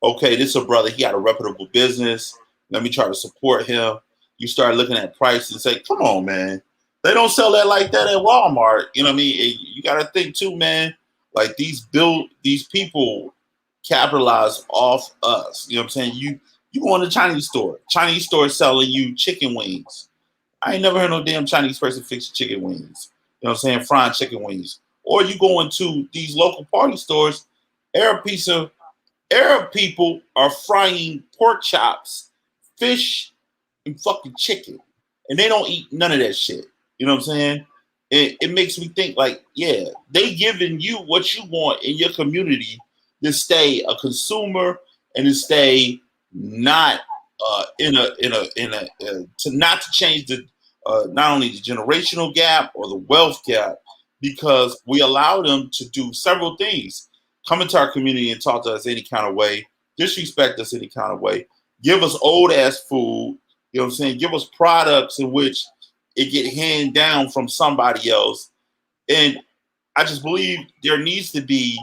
okay, this is a brother, he got a reputable business. Let me try to support him. You start looking at price and say, come on, man. They don't sell that like that at Walmart. You know what I mean? You got to think too, man. Like these people capitalize off us. You know what I'm saying? You go in the Chinese store selling you chicken wings. I ain't never heard no damn Chinese person fix chicken wings. You know what I'm saying? Fried chicken wings. Or you go into these local party stores, every piece of Arab people are frying pork chops, fish, and fucking chicken, and they don't eat none of that shit. You know what I'm saying? It makes me think like, yeah, they giving you what you want in your community to stay a consumer and to stay not to not to change the not only the generational gap or the wealth gap, because we allow them to do several things: come into our community and talk to us any kind of way, disrespect us any kind of way, give us old ass food. You know what I'm saying? Give us products in which it get handed down from somebody else. And I just believe there needs to be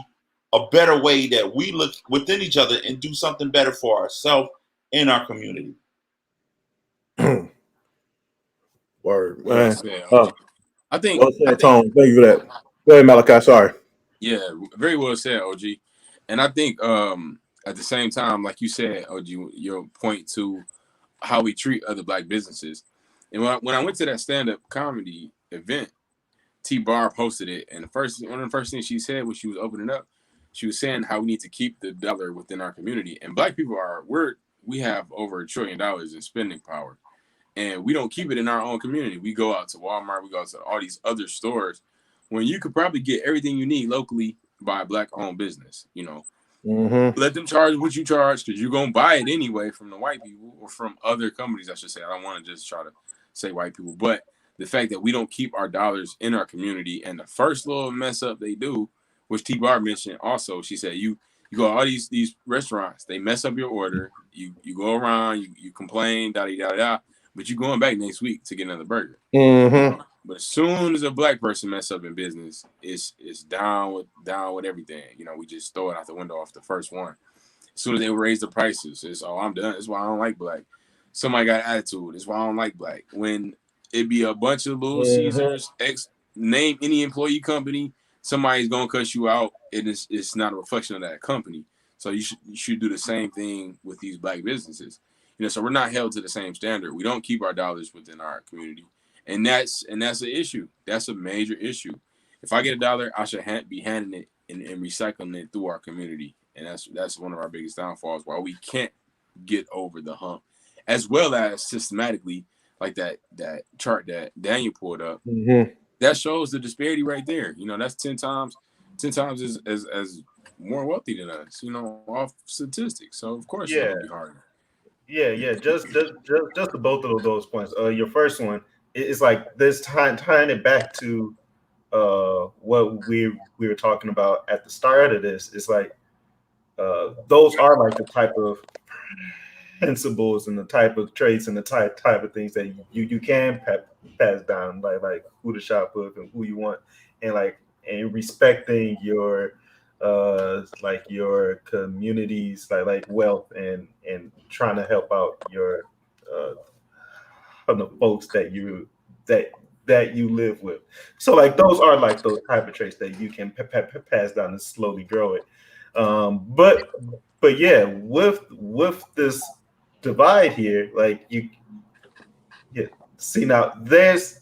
a better way that we look within each other and do something better for ourselves and our community. Word, Well man. said, OG. I think Well I said, think Tone. Thank you for that. Go ahead, Malachi. Sorry. yeah, very well said, OG. And I think at the same time, like you said, OG, your point to how we treat other black businesses. And when I went to that stand-up comedy event, T Bar posted it, and one of the first things she said when she was opening up, she was saying how we need to keep the dollar within our community. And black people we have over $1 trillion in spending power, and we don't keep it in our own community. We go out to Walmart, we go out to all these other stores when you could probably get everything you need locally by a black-owned business. You know, let them charge what you charge because you're gonna buy it anyway from the white people or from other companies. I should say. I don't want to just try to say white people, but the fact that we don't keep our dollars in our community, and the first little mess up they do, which T Bar mentioned also, she said you go to all these restaurants, they mess up your order, you go around, you complain, da da da da, but you going back next week to get another burger. But as soon as a black person mess up in business, it's down with everything. You know, we just throw it out the window off the first one. As soon as they raise the prices, it's I'm done. That's why I don't like black. Somebody got attitude. That's why I don't like black. When it be a bunch of Little Caesars, name any employee company, somebody's gonna cut you out, and it's not a reflection of that company. So you should do the same thing with these black businesses. You know, so we're not held to the same standard. We don't keep our dollars within our community. And that's an issue. That's a major issue. If I get $1, I should be handing it and recycling it through our community. And that's one of our biggest downfalls, why we can't get over the hump, as well as systematically, like that chart that Daniel pulled up. That shows the disparity right there. You know, that's 10 times as more wealthy than us. You know, off statistics. So of course it's gonna be harder. Yeah. Just to both of those points. Your first one is like this tying it back to what we were talking about at the start of this. It's like those are like the type of principles and the type of traits and the type of things that you can pass down, like who to shop with and who you want, and respecting your like your communities, like wealth, and trying to help out your the folks that you live with. So like those are like those type of traits that you can pass down and slowly grow it. But yeah, with this divide here, like see now there's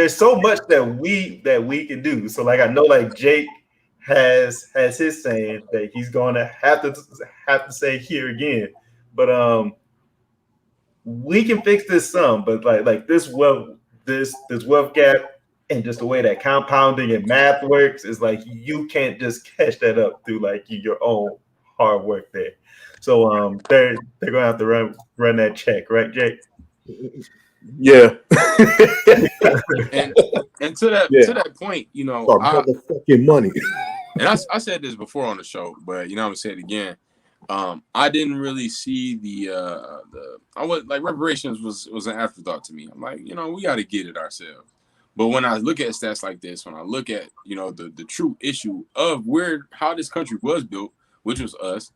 so much that we can do. So like I know like Jake has his saying that he's gonna have to say here again, but we can fix this some, but like this wealth gap and just the way that compounding and math works is like you can't just catch that up through like your own hard work there. So they're gonna have to run that check, right, Jake? Yeah. and to that point, you know, motherfucking money. And I said this before on the show, but you know, I'm gonna say it again. I didn't really see reparations was an afterthought to me. I'm like, you know, we got to get it ourselves. But when I look at stats like this, when I look at, you know, the true issue of how this country was built, which was us,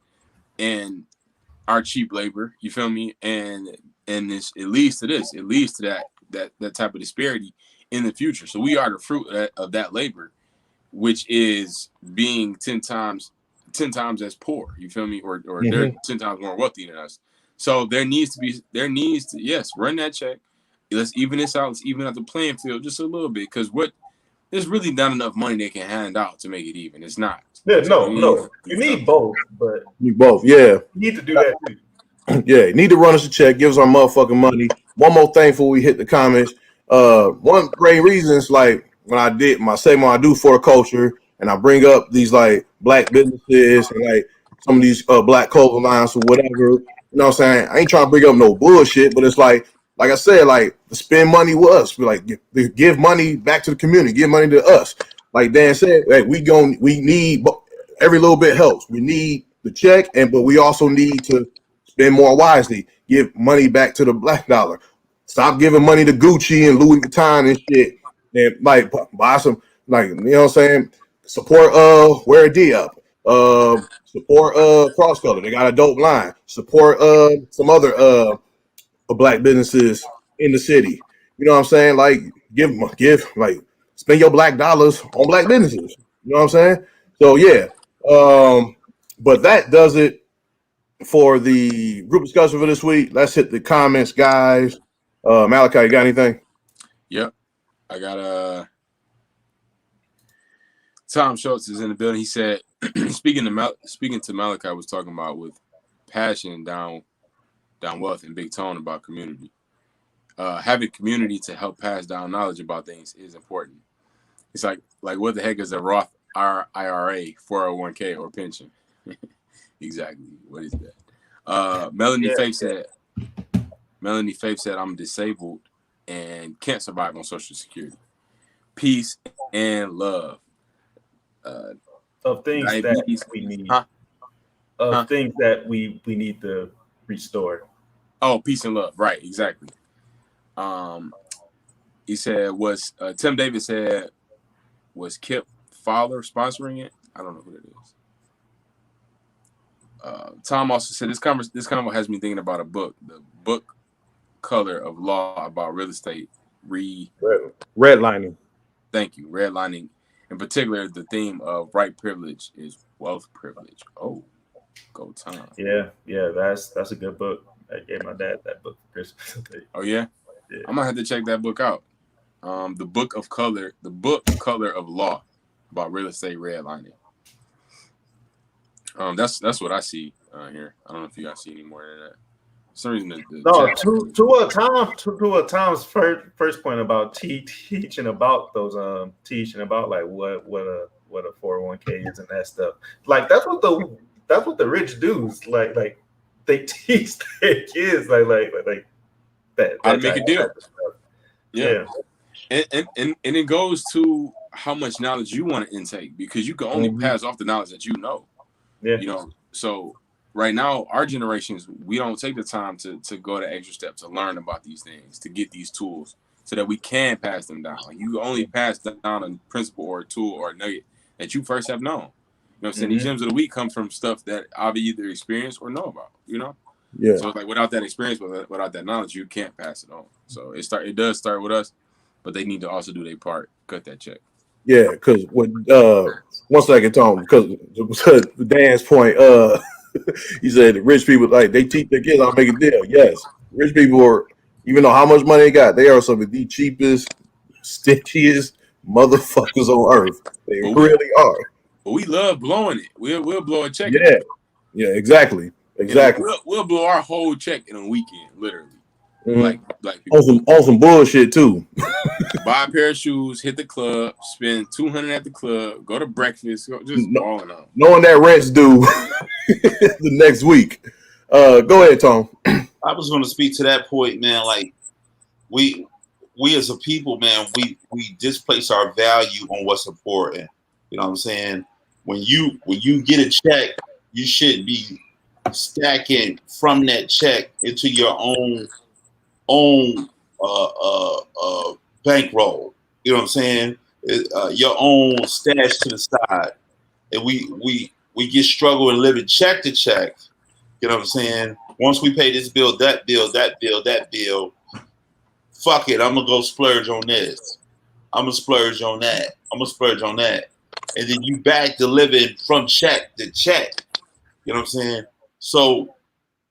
and our cheap labor, you feel me? And this it leads to this. It leads to that type of disparity in the future. So we are the fruit of that labor, which is being 10 times as poor, you feel me, or they're 10 times more wealthy than us. So there needs to run that check. Let's even this out. Let's even out the playing field just a little bit, because what there's really not enough money they can hand out to make it even. It's not. Yeah, So no. You need both, but you both, yeah. You need to do that too. Yeah, you need to run us a check, give us our motherfucking money. One more thing before we hit the comments. One great reason is like when I did my segment I do for the culture, and I bring up these like black businesses and like some of these black clothing lines or whatever. You know what I'm saying? I ain't trying to bring up no bullshit, but it's like I said, like to spend money with us. We like give money back to the community, give money to us. Like Dan said, like we need every little bit helps. We need the check, but we also need to spend more wisely. Give money back to the black dollar. Stop giving money to Gucci and Louis Vuitton and shit. And like buy some, like, you know what I'm saying? Support Wear a D up. Support Cross Color. They got a dope line. Support some other black businesses in the city. You know what I'm saying? Like give like spend your black dollars on black businesses. You know what I'm saying? So yeah. But that does it for the group discussion for this week. Let's hit the comments, guys. Malachi, you got anything? Yep. I got Tom Schultz is in the building. He said, speaking to Malachi was talking about with passion down wealth and Big Tone about community. Having community to help pass down knowledge about things is important. It's like what the heck is a Roth IRA, 401k, or pension? Exactly. What is that? Melanie Faith said, I'm disabled and can't survive on Social Security. Peace and love. Of things that we need. Things that we need to restore. Oh, peace and love. Right, exactly. He said, Tim Davis said, was Kip Fowler sponsoring it? I don't know who that is. Tom also said this convo has me thinking about a book, the book Color of Law, about real estate redlining. Thank you. Redlining. In particular, the theme of right privilege is wealth privilege. Oh, go Tom. Yeah, that's a good book. I gave my dad that book for Christmas. Oh yeah? I'm gonna have to check that book out. The book Color of Law, about real estate redlining. That's what I see here. I don't know if you guys see any more of that. For some reason, to Tom's first point about teaching about those teaching about like what a 401k is and that stuff. Like that's what the rich do. Like they teach their kids like that how to make a deal. Yeah. And it goes to how much knowledge you want to intake, because you can only pass off the knowledge that you know. Yeah. You know, so right now, our generations, we don't take the time to go the extra step to learn about these things, to get these tools so that we can pass them down. Like you only pass down a principle or a tool or a nugget that you first have known. You know what I'm saying? These gems of the week come from stuff that I've either experienced or know about, you know? Yeah. So it's like without that experience, without that knowledge, you can't pass it on. So it does start with us, but they need to also do their part, cut that check. Yeah, because one second, Tom, because to Dan's point, he said rich people, like, they teach their kids how to make a deal. Yes, rich people are, even though how much money they got, they are some of the cheapest, stingiest motherfuckers on earth. They really are. But we love blowing it. We'll blow a check. Yeah, exactly. We'll blow our whole check in a weekend, literally. Mm-hmm. Like people on some bullshit too. Buy a pair of shoes, hit the club, spend $200 at the club, go to breakfast, just balling out. Knowing that rent's due the next week. Go ahead, Tom. I was going to speak to that point, man. Like we as a people, man, we displace our value on what's important. You know what I'm saying? When you get a check, you should be stacking from that check into your own bankroll. You know what I'm saying? Your own stash to the side. And we get struggle and living check to check. You know what I'm saying? Once we pay this bill, that bill, fuck it, I'm gonna go splurge on this. I'm gonna splurge on that. And then you back to living from check to check. You know what I'm saying? So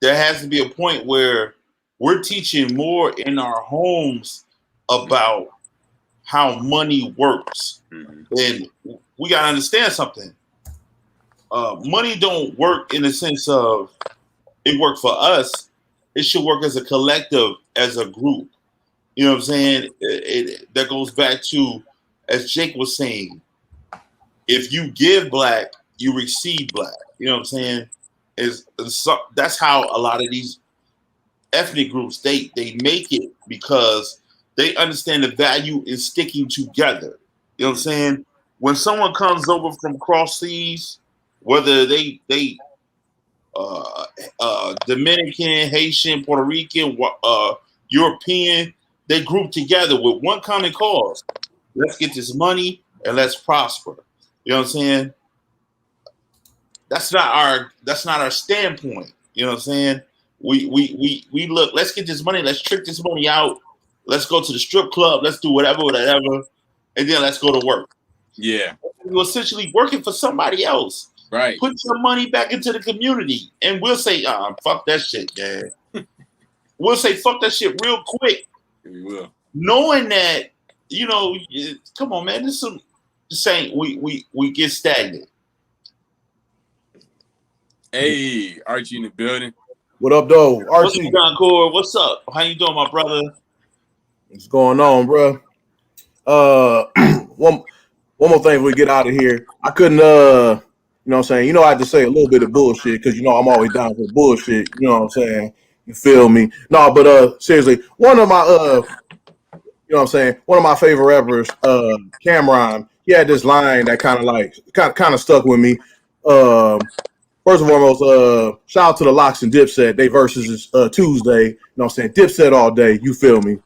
there has to be a point where we're teaching more in our homes about how money works. Mhm. And we gotta understand something. Money don't work in the sense of it work for us. It should work as a collective, as a group. You know what I'm saying? That goes back to, as Jake was saying, if you give black, you receive black. You know what I'm saying? That's how a lot of these ethnic groups they make it, because they understand the value in sticking together. You know what I'm saying? When someone comes over from cross seas, whether they Dominican, Haitian, Puerto Rican, European, they group together with one common cause. Let's get this money and let's prosper. You know what I'm saying? That's not our standpoint. You know what I'm saying? We look, let's get this money, let's trick this money out, let's go to the strip club, let's do whatever, and then let's go to work. Yeah. You're essentially working for somebody else. Right. Put your money back into the community, and we'll say, fuck that shit, man. We'll say fuck that shit real quick. We will. Knowing that, come on, man, this is saying we get stagnant. Hey, Archie in the building. What up, though? Archie. What's up, John Core? What's up? How you doing, my brother? What's going on, bro? One more thing before we get out of here. I couldn't, you know what I'm saying? I had to say a little bit of bullshit because, I'm always down for bullshit. You know what I'm saying? You feel me? No, but seriously, one of my, you know what I'm saying? One of my favorite rappers, Cameron, he had this line that kind of stuck with me. First and foremost, shout out to the Locks and Dipset. They versus is Tuesday. You know what I'm saying? Dipset all day. You feel me?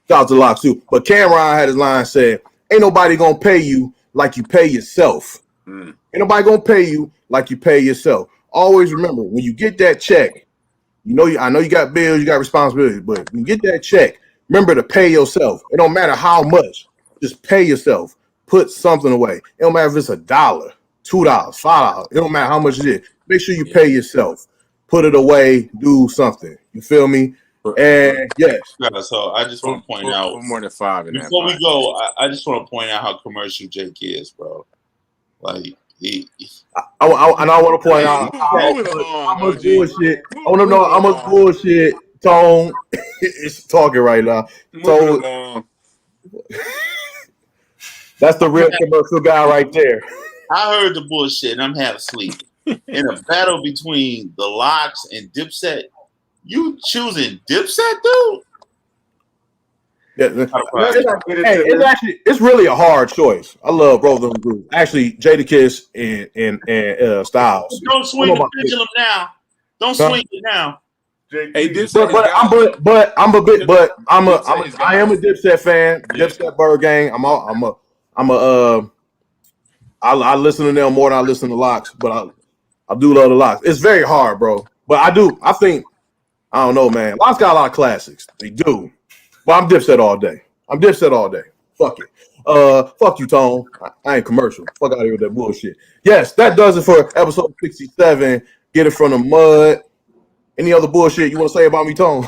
Shout out to the Locks too. But Cameron had his line said, ain't nobody gonna pay you like you pay yourself. Ain't nobody gonna pay you like you pay yourself. Always remember, when you get that check, I know you got bills, you got responsibilities, but when you get that check, remember to pay yourself. It don't matter how much. Just pay yourself. Put something away. It don't matter if it's $1, $2, $5. It don't matter how much it is. Make sure you pay yourself. Put it away. Do something. You feel me? And yes. So I just want to point out more than 5 in before we go. I just want to point out how commercial Jake is, bro. Like I want to point out how much bullshit. I want to know how much bullshit Tone is talking right now. So that's the real commercial guy right there. I heard the bullshit and I'm half asleep. In a battle between the Locks and Dipset, you choosing Dipset, dude? Yeah, it's really a hard choice. I love both of them groups. Actually, Jadakiss and Styles. Don't swing the pendulum now. Don't swing it now. Hey, I am a Dipset fan. Yeah. Dipset Bird Gang. I listen to them more than I listen to Locks, but I do love the Locks. It's very hard, bro. But I don't know, man. Locks got a lot of classics. They do. But I'm Dipset all day. Fuck it. Fuck you, Tone. I ain't commercial. Fuck out of here with that bullshit. Yes, that does it for episode 67. Get it from the mud. Any other bullshit you want to say about me, Tone?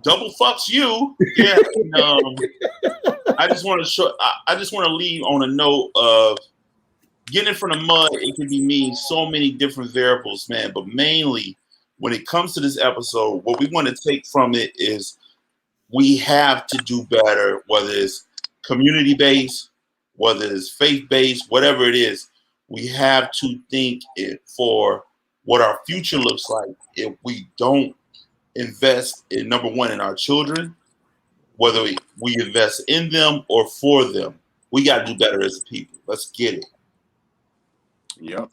Double fucks you. Yeah. I just want to leave on a note of getting from the mud. It can be mean so many different variables, man. But mainly, when it comes to this episode, what we want to take from it is we have to do better, whether it's community-based, whether it's faith-based, whatever it is. We have to think it for what our future looks like if we don't invest in, number one, in our children, whether we invest in them or for them. We got to do better as a people. Let's get it. Yep.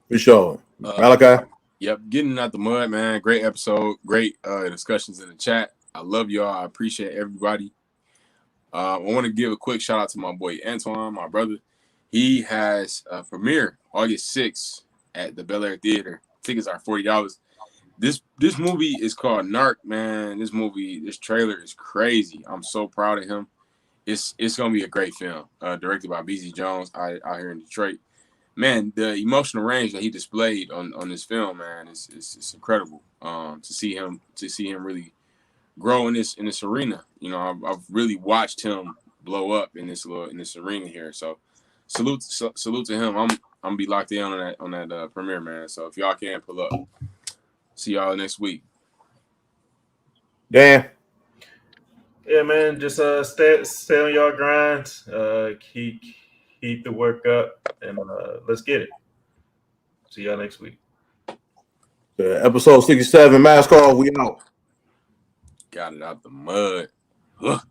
For sure. Malachi? Yep, getting out the mud, man. Great episode. Great discussions in the chat. I love y'all. I appreciate everybody. I want to give a quick shout out to my boy Antoine, my brother. He has a premiere August 6th at the Bel Air Theater. Tickets are $40. This movie is called Narc, man. This trailer is crazy. I'm so proud of him. It's gonna be a great film. Directed by BZ Jones out here in Detroit. Man, the emotional range that he displayed on this film, man, is incredible. To see him really grow in this arena. You know, I've really watched him blow up in this arena here. So salute to him. I'm gonna be locked in on that premiere, man. So if y'all can pull up, see y'all next week. Dan. Yeah, man. Just stay on your grind. Keep the work up, and let's get it. See y'all next week. Episode 67, mask off. We out. Got it out the mud. Ugh.